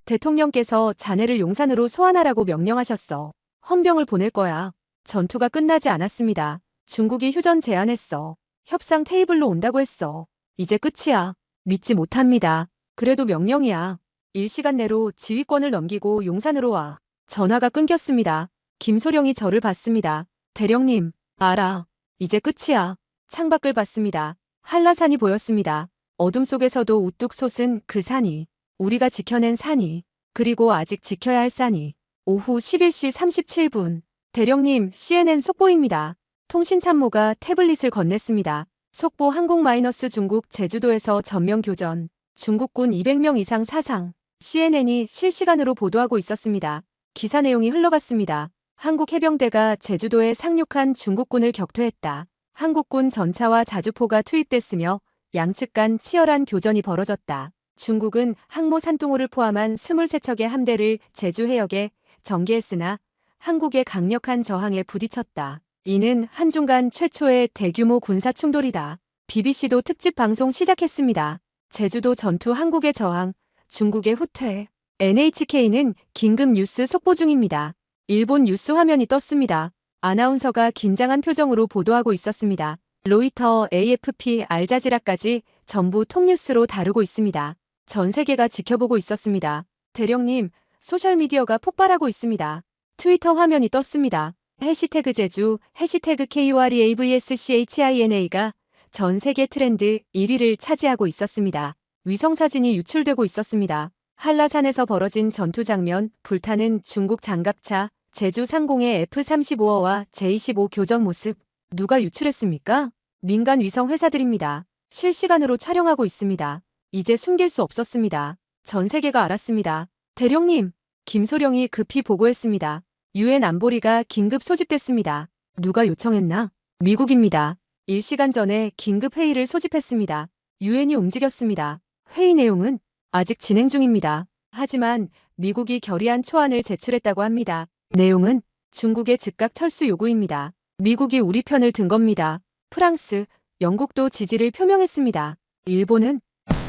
[SPEAKER 1] 대통령께서 자네를 용산으로 소환하라고 명령하셨어. 헌병을 보낼 거야. 전투가 끝나지 않았습니다. 중국이 휴전 제안했어. 협상 테이블로 온다고 했어. 이제 끝이야. 믿지 못합니다. 그래도 명령이야. 1시간 내로 지휘권을 넘기고 용산으로 와. 전화가 끊겼습니다. 김소령이 저를 봤습니다. 대령님, 알아. 이제 끝이야. 창밖을 봤습니다. 한라산이 보였습니다. 어둠 속에서도 우뚝 솟은 그 산이. 우리가 지켜낸 산이. 그리고 아직 지켜야 할 산이. 오후 11시 37분. 대령님, CNN 속보입니다. 통신참모가 태블릿을 건넸습니다. 속보 항공 마이너스 중국 제주도에서 전면 교전. 중국군 200명 이상 사상. CNN이 실시간으로 보도하고 있었습니다. 기사 내용이 흘러갔습니다. 한국 해병대가 제주도에 상륙한 중국군을 격퇴했다. 한국군 전차와 자주포가 투입됐으며 양측 간 치열한 교전이 벌어졌다. 중국은 항모 산둥호를 포함한 23척의 함대를 제주 해역에 전개했으나 한국의 강력한 저항에 부딪혔다. 이는 한중 간 최초의 대규모 군사 충돌이다. BBC도 특집 방송 시작했습니다. 제주도 전투 한국의 저항, 중국의 후퇴. NHK는 긴급 뉴스 속보 중입니다. 일본 뉴스 화면이 떴습니다. 아나운서가 긴장한 표정으로 보도하고 있었습니다. 로이터, AFP, 알자지라까지 전부 톱뉴스로 다루고 있습니다. 전 세계가 지켜보고 있었습니다. 대령님, 소셜미디어가 폭발하고 있습니다. 트위터 화면이 떴습니다. 해시태그 제주, 해시태그 KOREAVSCHINA가 전 세계 트렌드 1위를 차지하고 있었습니다. 위성사진이 유출되고 있었습니다. 한라산에서 벌어진 전투 장면, 불타는 중국 장갑차, 제주 상공의 F-35와 J-15 교전 모습. 누가 유출했습니까? 민간 위성 회사들입니다. 실시간으로 촬영하고 있습니다. 이제 숨길 수 없었습니다. 전 세계가 알았습니다. 대령님, 김소령이 급히 보고했습니다. 유엔 안보리가 긴급 소집됐습니다. 누가 요청했나? 미국입니다. 1시간 전에 긴급 회의를 소집했습니다. 유엔이 움직였습니다. 회의 내용은 아직 진행 중입니다. 하지만 미국이 결의안 초안을 제출했다고 합니다. 내용은 중국의 즉각 철수 요구입니다. 미국이 우리 편을 든 겁니다. 프랑스, 영국도 지지를 표명했습니다. 일본은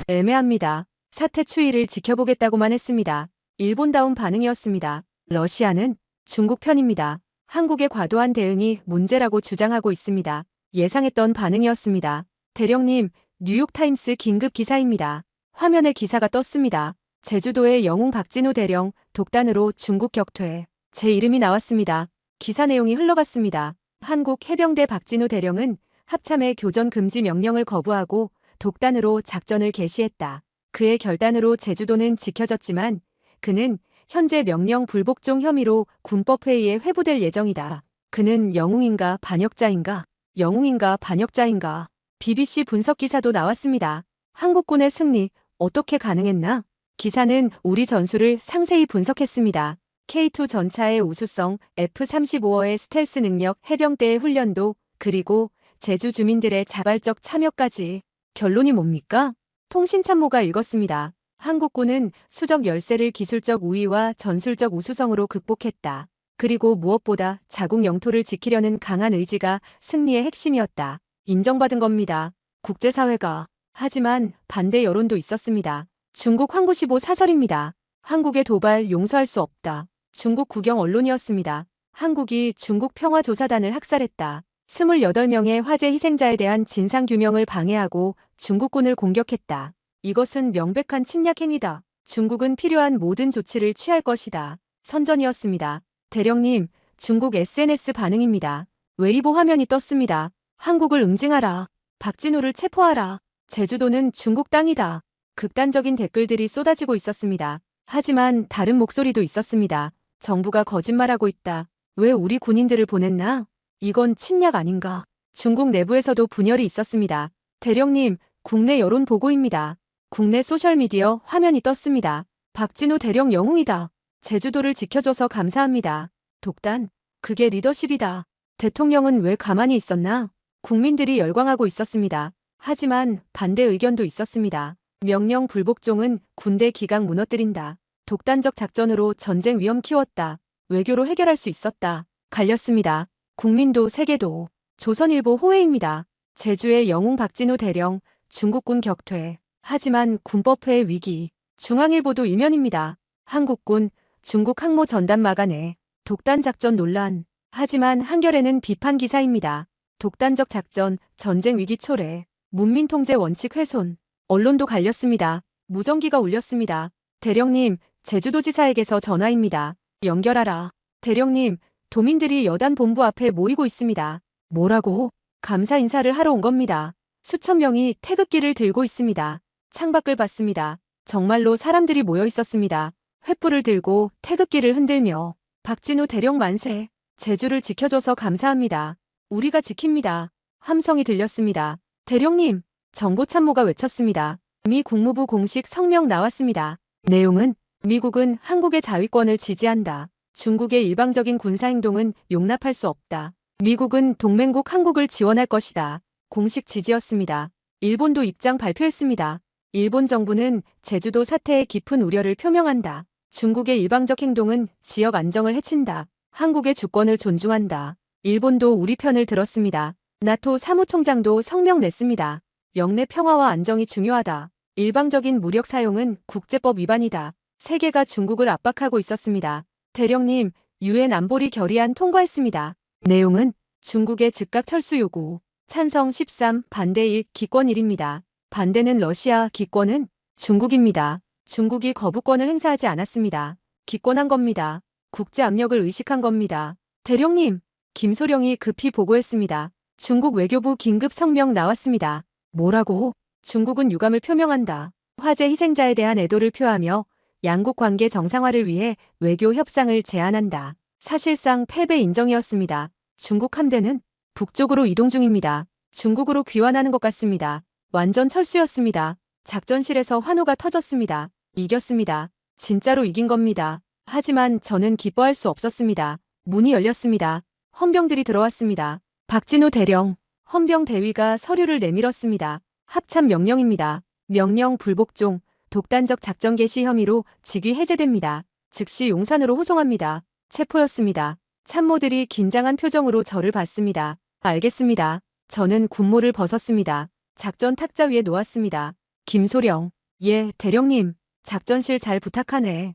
[SPEAKER 1] 애매합니다. 사태 추이를 지켜보겠다고만 했습니다. 일본다운 반응이었습니다. 러시아는 중국 편입니다. 한국의 과도한 대응이 문제라고 주장하고 있습니다. 예상했던 반응이었습니다. 대령님, 뉴욕타임스 긴급 기사입니다. 화면에 기사가 떴습니다. 제주도의 영웅 박진우 대령, 독단으로 중국 격퇴. 제 이름이 나왔습니다. 기사 내용이 흘러갔습니다. 한국 해병대 박진우 대령은 합참의 교전 금지 명령을 거부하고 독단으로 작전을 개시했다. 그의 결단으로 제주도는 지켜졌지만 그는 현재 명령 불복종 혐의로 군법회의에 회부될 예정이다. 그는 영웅인가 반역자인가? 영웅인가 반역자인가? BBC 분석 기사도 나왔습니다. 한국군의 승리, 어떻게 가능했나? 기사는 우리 전술을 상세히 분석했습니다. K2 전차의 우수성, F-35의 스텔스 능력, 해병대의 훈련도, 그리고 제주 주민들의 자발적 참여까지. 결론이 뭡니까? 통신참모가 읽었습니다. 한국군은 수적 열세를 기술적 우위와 전술적 우수성으로 극복했다. 그리고 무엇보다 자국 영토를 지키려는 강한 의지가 승리의 핵심이었다. 인정받은 겁니다. 국제사회가. 하지만 반대 여론도 있었습니다. 중국 황구시보 사설입니다. 한국의 도발 용서할 수 없다. 중국 국영 언론이었습니다. 한국이 중국 평화조사단을 학살했다. 28명의 화재 희생자에 대한 진상규명을 방해하고 중국군을 공격했다. 이것은 명백한 침략 행위다. 중국은 필요한 모든 조치를 취할 것이다. 선전이었습니다. 대령님, 중국 SNS 반응입니다. 웨이보 화면이 떴습니다. 한국을 응징하라. 박진우를 체포하라. 제주도는 중국 땅이다. 극단적인 댓글들이 쏟아지고 있었습니다. 하지만 다른 목소리도 있었습니다. 정부가 거짓말하고 있다. 왜 우리 군인들을 보냈나? 이건 침략 아닌가? 중국 내부에서도 분열이 있었습니다. 대령님, 국내 여론 보고입니다. 국내 소셜미디어 화면이 떴습니다. 박진우 대령 영웅이다. 제주도를 지켜줘서 감사합니다. 독단, 그게 리더십이다. 대통령은 왜 가만히 있었나? 국민들이 열광하고 있었습니다. 하지만 반대 의견도 있었습니다. 명령 불복종은 군대 기강 무너뜨린다. 독단적 작전으로 전쟁 위험 키웠다. 외교로 해결할 수 있었다. 갈렸습니다. 국민도 세계도. 조선일보 호혜입니다. 제주의 영웅 박진우 대령, 중국군 격퇴. 하지만 군법회 위기. 중앙일보도 일면입니다. 한국군, 중국 항모 전단 막아내. 독단 작전 논란. 하지만 한겨레는 비판 기사입니다. 독단적 작전, 전쟁 위기 초래. 문민 통제 원칙 훼손. 언론도 갈렸습니다. 무전기가 울렸습니다. 대령님, 제주도지사에게서 전화입니다. 연결하라. 대령님, 도민들이 여단 본부 앞에 모이고 있습니다. 뭐라고? 감사 인사를 하러 온 겁니다. 수천 명이 태극기를 들고 있습니다. 창밖을 봤습니다. 정말로 사람들이 모여 있었습니다. 횃불을 들고 태극기를 흔들며 박진우 대령 만세. 제주를 지켜줘서 감사합니다. 우리가 지킵니다. 함성이 들렸습니다. 대령님, 정보참모가 외쳤습니다. 미 국무부 공식 성명 나왔습니다. 내용은 미국은 한국의 자위권을 지지한다. 중국의 일방적인 군사행동은 용납할 수 없다. 미국은 동맹국 한국을 지원할 것이다. 공식 지지였습니다. 일본도 입장 발표했습니다. 일본 정부는 제주도 사태에 깊은 우려를 표명한다. 중국의 일방적 행동은 지역 안정을 해친다. 한국의 주권을 존중한다. 일본도 우리 편을 들었습니다. 나토 사무총장도 성명 냈습니다. 영내 평화와 안정이 중요하다. 일방적인 무력 사용은 국제법 위반이다. 세계가 중국을 압박하고 있었습니다. 대령님, 유엔 안보리 결의안 통과했습니다. 내용은 중국의 즉각 철수 요구. 찬성 13, 반대 1, 기권 1입니다. 반대는 러시아, 기권은 중국입니다. 중국이 거부권을 행사하지 않았습니다. 기권한 겁니다. 국제 압력을 의식한 겁니다. 대령님, 김소령이 급히 보고했습니다. 중국 외교부 긴급 성명 나왔습니다. 뭐라고? 중국은 유감을 표명한다. 화재 희생자에 대한 애도를 표하며 양국 관계 정상화를 위해 외교 협상을 제안한다. 사실상 패배 인정이었습니다. 중국 함대는 북쪽으로 이동 중입니다. 중국으로 귀환하는 것 같습니다. 완전 철수였습니다. 작전실에서 환호가 터졌습니다. 이겼습니다. 진짜로 이긴 겁니다. 하지만 저는 기뻐할 수 없었습니다. 문이 열렸습니다. 헌병들이 들어왔습니다. 박진우 대령, 헌병 대위가 서류를 내밀었습니다. 합참 명령입니다. 명령 불복종, 독단적 작전 개시 혐의로 직위 해제됩니다. 즉시 용산으로 호송합니다. 체포였습니다. 참모들이 긴장한 표정으로 저를 봤습니다. 알겠습니다. 저는 군모를 벗었습니다. 작전 탁자 위에 놓았습니다. 김소령, 예, 대령님, 작전실 잘 부탁하네.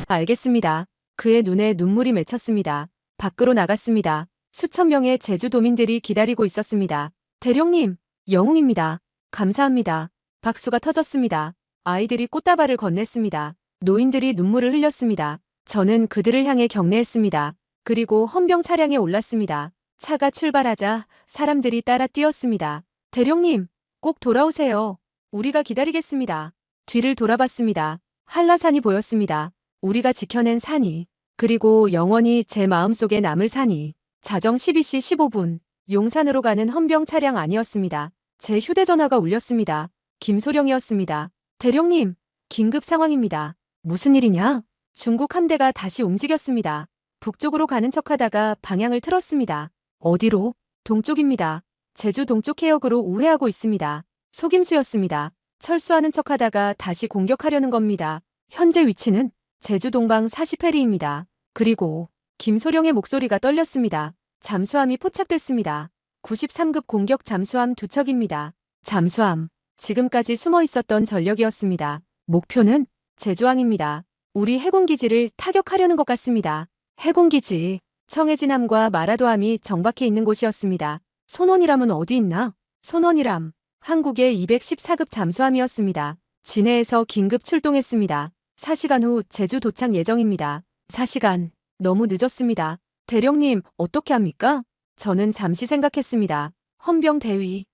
[SPEAKER 1] 알겠습니다. 그의 눈에 눈물이 맺혔습니다. 밖으로 나갔습니다. 수천 명의 제주도민들이 기다리고 있었습니다. 대령님, 영웅입니다. 감사합니다. 박수가 터졌습니다. 아이들이 꽃다발을 건넸습니다. 노인들이 눈물을 흘렸습니다. 저는 그들을 향해 경례했습니다. 그리고 헌병 차량에 올랐습니다. 차가 출발하자 사람들이 따라 뛰었습니다. 대령님, 꼭 돌아오세요. 우리가 기다리겠습니다. 뒤를 돌아봤습니다. 한라산이 보였습니다. 우리가 지켜낸 산이, 그리고 영원히 제 마음속에 남을 산이. 자정 12시 15분, 용산으로 가는 헌병 차량 아니었습니다. 제 휴대전화가 울렸습니다. 김소령이었습니다. 대령님, 긴급 상황입니다. 무슨 일이냐? 중국 함대가 다시 움직였습니다. 북쪽으로 가는 척하다가 방향을 틀었습니다. 어디로? 동쪽입니다. 제주 동쪽 해역으로 우회하고 있습니다. 속임수였습니다. 철수하는 척하다가 다시 공격하려는 겁니다. 현재 위치는 제주 동방 40해리입니다. 그리고 김소령의 목소리가 떨렸습니다. 잠수함이 포착됐습니다. 93급 공격 잠수함 2척입니다. 잠수함, 지금까지 숨어 있었던 전력이었습니다. 목표는 제주항입니다. 우리 해군기지를 타격하려는 것 같습니다. 해군기지, 청해진함과 마라도함이 정박해 있는 곳이었습니다. 손원이람은 어디 있나? 손원이람, 한국의 214급 잠수함이었습니다. 진해에서 긴급 출동했습니다. 4시간 후 제주 도착 예정입니다. 4시간, 너무 늦었습니다. 대령님, 어떻게 합니까? 저는 잠시 생각했습니다. 헌병 대위.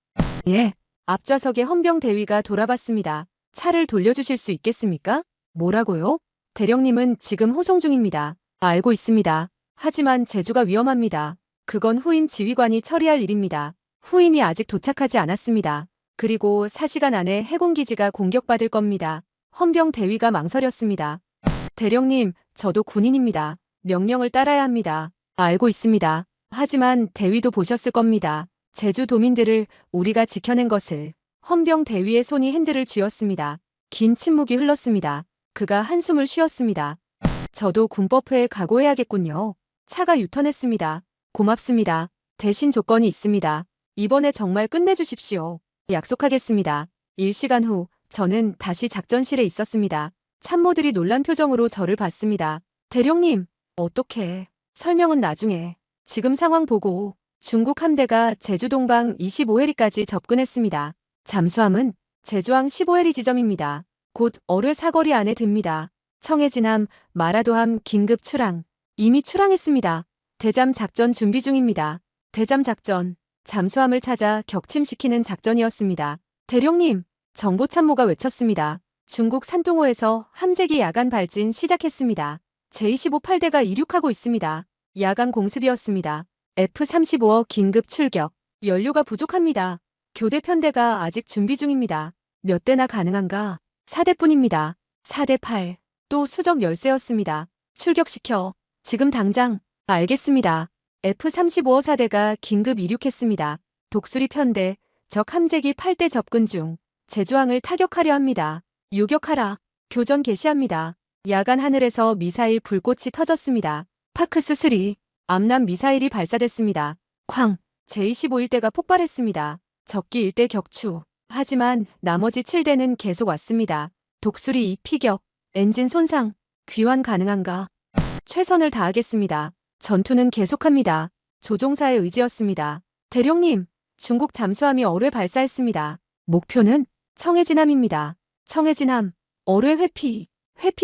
[SPEAKER 1] 예. 앞좌석의 헌병 대위가 돌아봤습니다. 차를 돌려주실 수 있겠습니까? 뭐라고요? 대령님은 지금 호송 중입니다. 알고 있습니다. 하지만 제주가 위험합니다. 그건 후임 지휘관이 처리할 일입니다. 후임이 아직 도착하지 않았습니다. 그리고 4시간 안에 해군기지가 공격받을 겁니다. 헌병 대위가 망설였습니다. 대령님, 저도 군인입니다. 명령을 따라야 합니다. 알고 있습니다. 하지만 대위도 보셨을 겁니다. 제주 도민들을 우리가 지켜낸 것을. 헌병 대위의 손이 핸들을 쥐었습니다. 긴 침묵이 흘렀습니다. 그가 한숨을 쉬었습니다. 저도 군법회에 각오해야겠군요. 차가 유턴했습니다. 고맙습니다. 대신 조건이 있습니다. 이번에 정말 끝내주십시오. 약속하겠습니다. 1시간 후 저는 다시 작전실에 있었습니다. 참모들이 놀란 표정으로 저를 봤습니다. 대령님, 어떻게? 설명은 나중에. 지금 상황 보고. 중국 함대가 제주 동방 25해리까지 접근했습니다. 잠수함은 제주항 15해리 지점입니다. 곧 어뢰 사거리 안에 듭니다. 청해진함, 마라도함 긴급 출항. 이미 출항했습니다. 대잠 작전 준비 중입니다. 대잠 작전, 잠수함을 찾아 격침시키는 작전이었습니다. 대령님, 정보참모가 외쳤습니다. 중국 산둥호에서 함재기 야간 발진 시작했습니다. 제25팔대가 이륙하고 있습니다. 야간 공습이었습니다. F-35어 긴급 출격. 연료가 부족합니다. 교대 편대가 아직 준비 중입니다. 몇 대나 가능한가? 4대뿐입니다. 4대 8. 또 수적 열세였습니다. 출격시켜. 지금 당장. 알겠습니다. F-35어 4대가 긴급 이륙했습니다. 독수리 편대, 적 함재기 8대 접근 중. 제주항을 타격하려 합니다. 요격하라. 교전 개시합니다. 야간 하늘에서 미사일 불꽃이 터졌습니다. 파크스-3. 암남 미사일이 발사됐습니다. 쾅! 제25일대가 폭발했습니다. 적기 1대 격추. 하지만 나머지 7대는 계속 왔습니다. 독수리 2 피격. 엔진 손상. 귀환 가능한가? 최선을 다하겠습니다. 전투는 계속합니다. 조종사의 의지였습니다. 대령님, 중국 잠수함이 어뢰 발사했습니다. 목표는 청해진함입니다. 청해진함, 어뢰 회피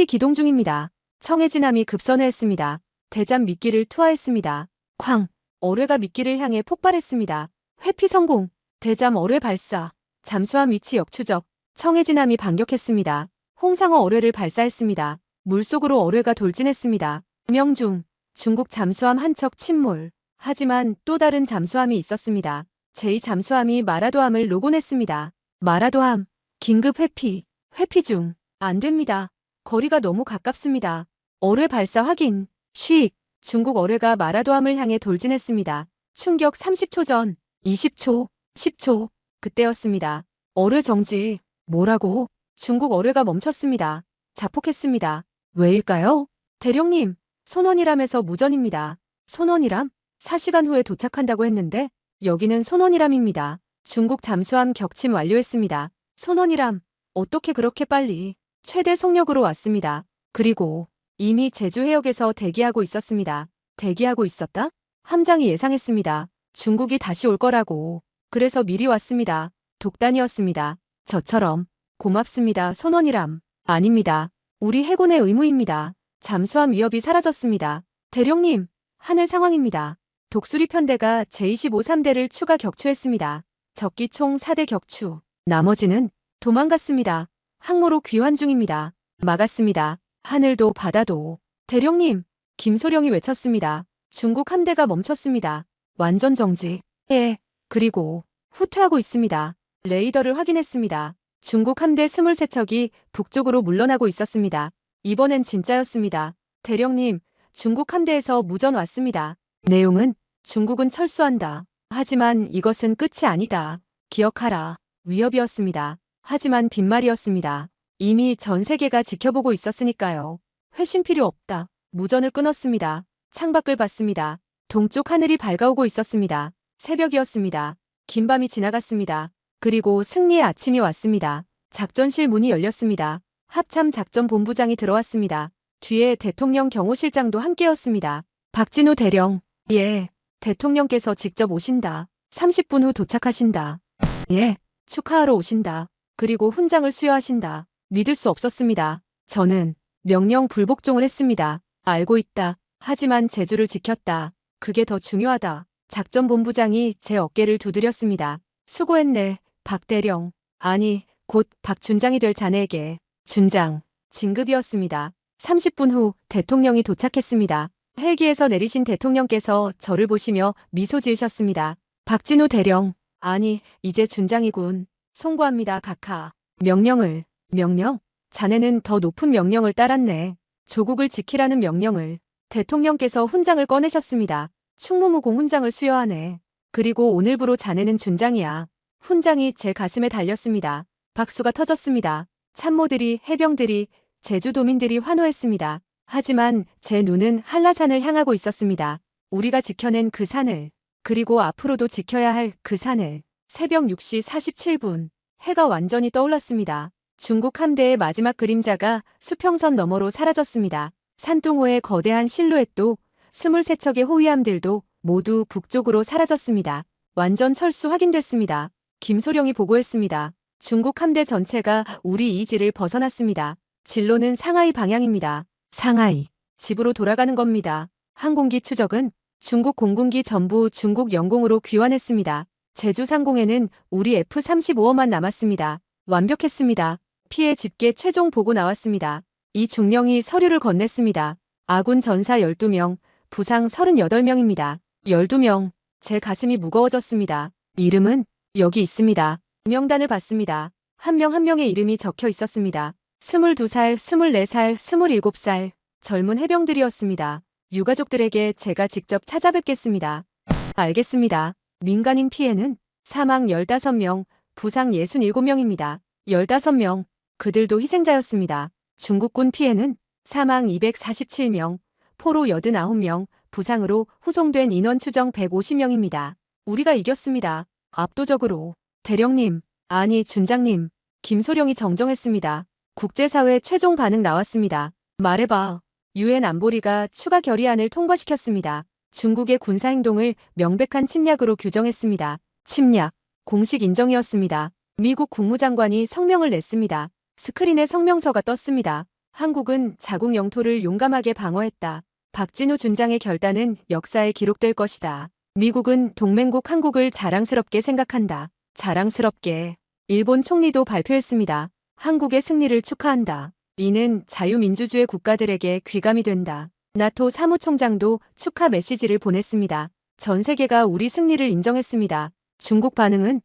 [SPEAKER 1] 기동 중입니다. 청해진함이 급선회했습니다. 대잠 미끼를 투하했습니다. 쾅! 어뢰가 미끼를 향해 폭발했습니다. 회피 성공! 대잠 어뢰 발사! 잠수함 위치 역추적! 청해진함이 반격했습니다. 홍상어 어뢰를 발사했습니다. 물속으로 어뢰가 돌진했습니다. 명중! 중국 잠수함 한 척 침몰. 하지만 또 다른 잠수함이 있었습니다. 제2잠수함이 마라도함을 로곤했습니다. 마라도함! 긴급 회피! 회피 중! 안 됩니다. 거리가 너무 가깝습니다. 어뢰 발사 확인! 쉬익! 중국 어뢰가 마라도함을 향해 돌진했습니다. 충격 30초 전! 20초! 10초! 그때였습니다. 어뢰 정지! 뭐라고? 중국 어뢰가 멈췄습니다. 자폭했습니다. 왜일까요? 대령님! 손원이람에서 무전입니다. 손원이람? 4시간 후에 도착한다고 했는데 여기는 손원이람입니다. 중국 잠수함 격침 완료했습니다. 손원이람, 어떻게 그렇게 빨리? 최대 속력으로 왔습니다. 그리고 이미 제주 해역에서 대기하고 있었습니다. 대기하고 있었다? 함장이 예상했습니다. 중국이 다시 올 거라고. 그래서 미리 왔습니다. 독단이었습니다. 저처럼. 고맙습니다. 손원이람. 아닙니다. 우리 해군의 의무입니다. 잠수함 위협이 사라졌습니다. 대령님, 하늘 상황입니다. 독수리 편대가 제25-3대를 추가 격추했습니다. 적기 총 4대 격추. 나머지는 도망갔습니다. 항모로 귀환 중입니다. 막았습니다. 하늘도 바다도. 대령님, 김소령이 외쳤습니다. 중국 함대가 멈췄습니다. 완전 정지. 예, 그리고 후퇴하고 있습니다. 레이더를 확인했습니다. 중국 함대 23척이 북쪽으로 물러나고 있었습니다. 이번엔 진짜였습니다. 대령님, 중국 함대에서 무전 왔습니다. 내용은 중국은 철수한다. 하지만 이것은 끝이 아니다. 기억하라. 위협이었습니다. 하지만 빈말이었습니다. 이미 전 세계가 지켜보고 있었으니까요. 회신 필요 없다. 무전을 끊었습니다. 창밖을 봤습니다. 동쪽 하늘이 밝아오고 있었습니다. 새벽이었습니다. 긴 밤이 지나갔습니다. 그리고 승리의 아침이 왔습니다. 작전실 문이 열렸습니다. 합참 작전본부장이 들어왔습니다. 뒤에 대통령 경호실장도 함께였습니다. 박진우 대령. 예, 대통령께서 직접 오신다. 30분 후 도착하신다. 예, 축하하러 오신다. 그리고 훈장을 수여하신다. 믿을 수 없었습니다. 저는 명령 불복종을 했습니다. 알고 있다. 하지만 제주를 지켰다. 그게 더 중요하다. 작전본부장이 제 어깨를 두드렸습니다. 수고했네, 박 대령. 아니, 곧 박 준장이 될 자네에게. 준장. 진급이었습니다. 30분 후 대통령이 도착했습니다. 헬기에서 내리신 대통령께서 저를 보시며 미소 지으셨습니다. 박진우 대령. 아니, 이제 준장이군. 송구합니다, 각하. 명령? 자네는 더 높은 명령을 따랐네. 조국을 지키라는 명령을. 대통령께서 훈장을 꺼내셨습니다. 충무무공 훈장을 수여하네. 그리고 오늘부로 자네는 준장이야. 훈장이 제 가슴에 달렸습니다. 박수가 터졌습니다. 참모들이, 해병들이, 제주도민들이 환호했습니다. 하지만 제 눈은 한라산을 향하고 있었습니다. 우리가 지켜낸 그 산을, 그리고 앞으로도 지켜야 할 그 산을. 새벽 6시 47분. 해가 완전히 떠올랐습니다. 중국 함대의 마지막 그림자가 수평선 너머로 사라졌습니다. 산둥호의 거대한 실루엣도 23척의 호위함들도 모두 북쪽으로 사라졌습니다. 완전 철수 확인됐습니다. 김소령이 보고했습니다. 중국 함대 전체가 우리 이지를 벗어났습니다. 진로는 상하이 방향입니다. 상하이. 집으로 돌아가는 겁니다. 항공기 추적은 중국 공군기 전부 중국 영공으로 귀환했습니다. 제주 상공에는 우리 F-35만 남았습니다. 완벽했습니다. 피해 집계 최종 보고 나왔습니다. 이 중령이 서류를 건넸습니다. 아군 전사 12명, 부상 38명입니다. 12명. 제 가슴이 무거워졌습니다. 이름은 여기 있습니다. 명단을 봤습니다. 한 명 한 명의 이름이 적혀 있었습니다. 22살, 24살, 27살. 젊은 해병들이었습니다. 유가족들에게 제가 직접 찾아뵙겠습니다. 알겠습니다. 민간인 피해는 사망 15명, 부상 67명입니다. 15명. 그들도 희생자였습니다. 중국군 피해는 사망 247명, 포로 89명, 부상으로 후송된 인원 추정 150명입니다. 우리가 이겼습니다. 압도적으로. 대령님, 아니 준장님. 김소령이 정정했습니다. 국제사회 최종 반응 나왔습니다. 말해봐. 유엔 안보리가 추가 결의안을 통과시켰습니다. 중국의 군사행동을 명백한 침략으로 규정했습니다. 침략. 공식 인정이었습니다. 미국 국무장관이 성명을 냈습니다. 스크린에 성명서가 떴습니다. 한국은 자국 영토를 용감하게 방어했다. 박진우 준장의 결단은 역사에 기록될 것이다. 미국은 동맹국 한국을 자랑스럽게 생각한다. 자랑스럽게. 일본 총리도 발표했습니다. 한국의 승리를 축하한다. 이는 자유민주주의 국가들에게 귀감이 된다. 나토 사무총장도 축하 메시지를 보냈습니다. 전 세계가 우리 승리를 인정했습니다. 중국 반응은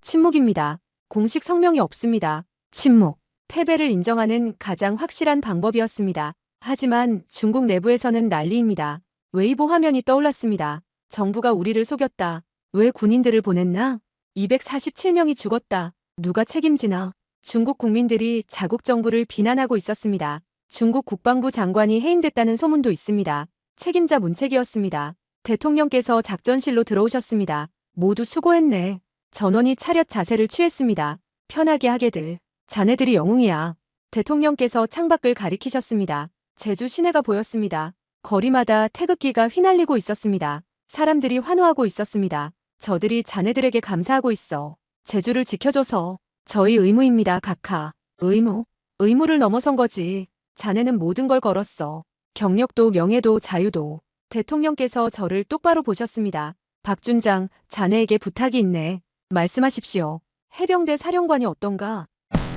[SPEAKER 1] 침묵입니다. 공식 성명이 없습니다. 침묵. 패배를 인정하는 가장 확실한 방법이었습니다. 하지만 중국 내부에서는 난리입니다. 웨이보 화면이 떠올랐습니다. 정부가 우리를 속였다. 왜 군인들을 보냈나? 247명이 죽었다. 누가 책임지나? 중국 국민들이 자국 정부를 비난하고 있었습니다. 중국 국방부 장관이 해임됐다는 소문도 있습니다. 책임자 문책이었습니다. 대통령께서 작전실로 들어오셨습니다. 모두 수고했네. 전원이 차렷 자세를 취했습니다. 편하게 하게들. 자네들이 영웅이야. 대통령께서 창밖을 가리키셨습니다. 제주 시내가 보였습니다. 거리마다 태극기가 휘날리고 있었습니다. 사람들이 환호하고 있었습니다. 저들이 자네들에게 감사하고 있어. 제주를 지켜줘서. 저희 의무입니다, 각하. 의무? 의무를 넘어선 거지. 자네는 모든 걸 걸었어. 경력도 명예도 자유도. 대통령께서 저를 똑바로 보셨습니다. 박준장, 자네에게 부탁이 있네. 말씀하십시오. 해병대 사령관이 어떤가?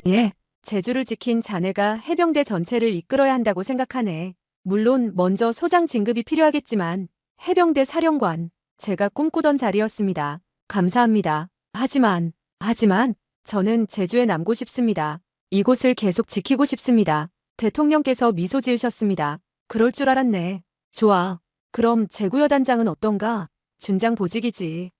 [SPEAKER 1] 예. 제주를 지킨 자네가 해병대 전체를 이끌어야 한다고 생각하네. 물론 먼저 소장 진급이 필요하겠지만 해병대 사령관, 제가 꿈꾸던 자리였습니다. 감사합니다. 하지만 저는 제주에 남고 싶습니다. 이곳을 계속 지키고 싶습니다. 대통령께서 미소 지으셨습니다. 그럴 줄 알았네. 좋아. 그럼 제구여단장은 어떤가? 준장 보직이지.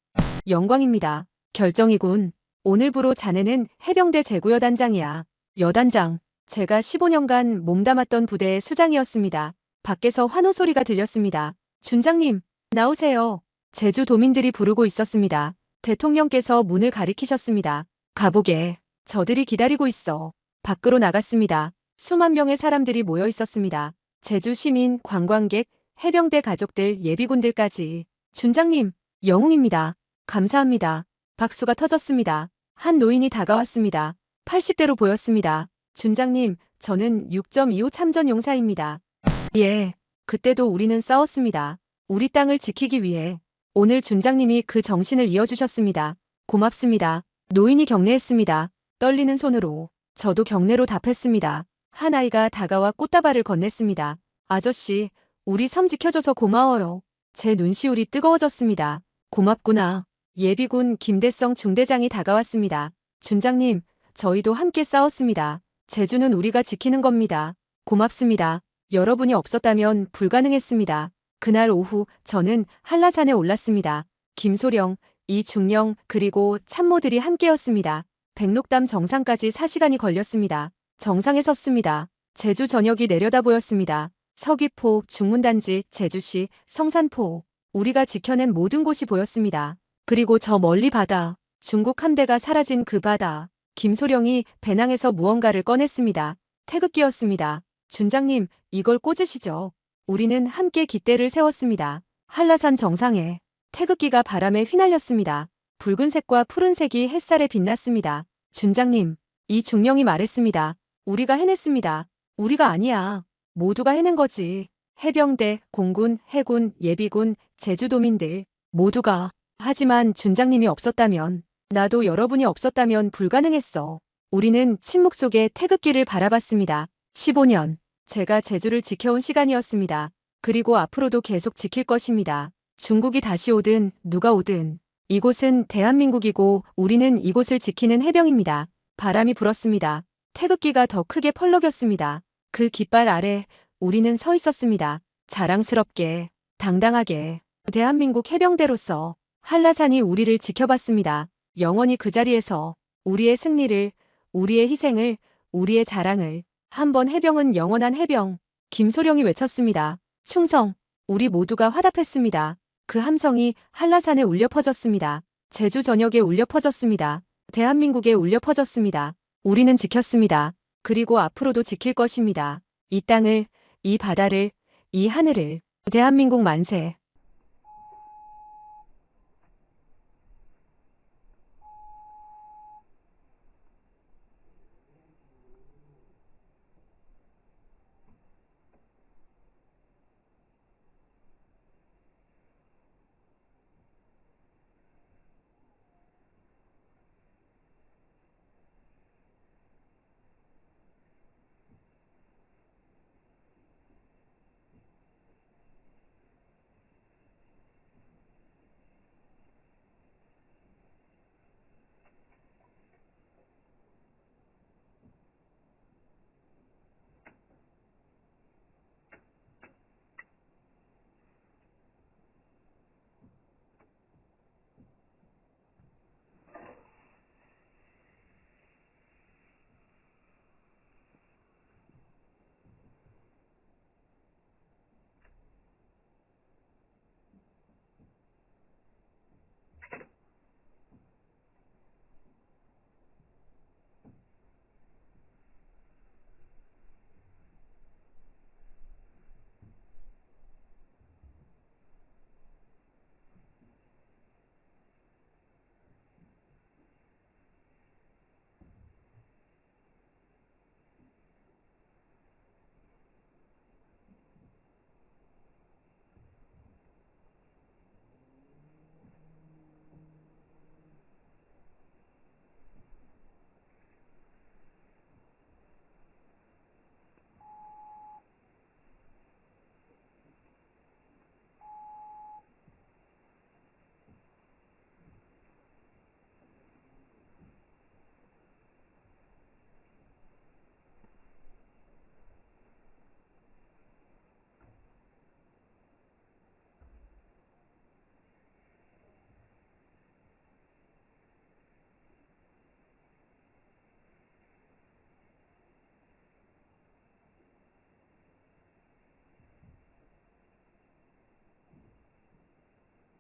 [SPEAKER 1] 영광입니다. 결정이군. 오늘부로 자네는 해병대 제구여단장이야. 여단장. 제가 15년간 몸담았던 부대의 수장이었습니다. 밖에서 환호 소리가 들렸습니다. 준장님, 나오세요. 제주도민들이 부르고 있었습니다. 대통령께서 문을 가리키셨습니다. 가보게. 저들이 기다리고 있어. 밖으로 나갔습니다. 수만 명의 사람들이 모여 있었습니다. 제주 시민, 관광객, 해병대 가족들, 예비군들까지. 준장님, 영웅입니다. 감사합니다. 박수가 터졌습니다. 한 노인이 다가왔습니다. 80대로 보였습니다. 준장님, 저는 6.25 참전 용사입니다. 예, 그때도 우리는 싸웠습니다. 우리 땅을 지키기 위해. 오늘 준장님이 그 정신을 이어주셨습니다. 고맙습니다. 노인이 격려했습니다. 떨리는 손으로. 저도 격려로 답했습니다. 한 아이가 다가와 꽃다발을 건넸습니다. 아저씨, 우리 섬 지켜줘서 고마워요. 제 눈시울이 뜨거워졌습니다. 고맙구나. 예비군 김대성 중대장이 다가왔습니다. 준장님, 저희도 함께 싸웠습니다. 제주는 우리가 지키는 겁니다. 고맙습니다. 여러분이 없었다면 불가능했습니다. 그날 오후 저는 한라산에 올랐습니다. 김소령, 이중령 그리고 참모들이 함께였습니다. 백록담 정상까지 4시간이 걸렸습니다. 정상에 섰습니다. 제주 전역이 내려다 보였습니다. 서귀포, 중문단지, 제주시, 성산포. 우리가 지켜낸 모든 곳이 보였습니다. 그리고 저 멀리 바다, 중국 함대가 사라진 그 바다. 김소령이 배낭에서 무언가를 꺼냈습니다. 태극기였습니다. 준장님, 이걸 꽂으시죠. 우리는 함께 깃대를 세웠습니다. 한라산 정상에 태극기가 바람에 휘날렸습니다. 붉은색과 푸른색이 햇살에 빛났습니다. 준장님, 이중령이 말했습니다. 우리가 해냈습니다. 우리가 아니야. 모두가 해낸 거지. 해병대, 공군, 해군, 예비군, 제주도민들 모두가. 하지만 준장님이 없었다면, 나도 여러분이 없었다면 불가능했어. 우리는 침묵 속에 태극기를 바라봤습니다. 15년. 제가 제주를 지켜온 시간이었습니다. 그리고 앞으로도 계속 지킬 것입니다. 중국이 다시 오든 누가 오든. 이곳은 대한민국이고 우리는 이곳을 지키는 해병입니다. 바람이 불었습니다. 태극기가 더 크게 펄럭였습니다. 그 깃발 아래 우리는 서 있었습니다. 자랑스럽게, 당당하게. 대한민국 해병대로서 한라산이 우리를 지켜봤습니다. 영원히 그 자리에서 우리의 승리를, 우리의 희생을, 우리의 자랑을. 한번 해병은 영원한 해병. 김소령이 외쳤습니다. 충성. 우리 모두가 화답했습니다. 그 함성이 한라산에 울려 퍼졌습니다. 제주 전역에 울려 퍼졌습니다. 대한민국에 울려 퍼졌습니다. 우리는 지켰습니다. 그리고 앞으로도 지킬 것입니다. 이 땅을, 이 바다를, 이 하늘을. 대한민국 만세.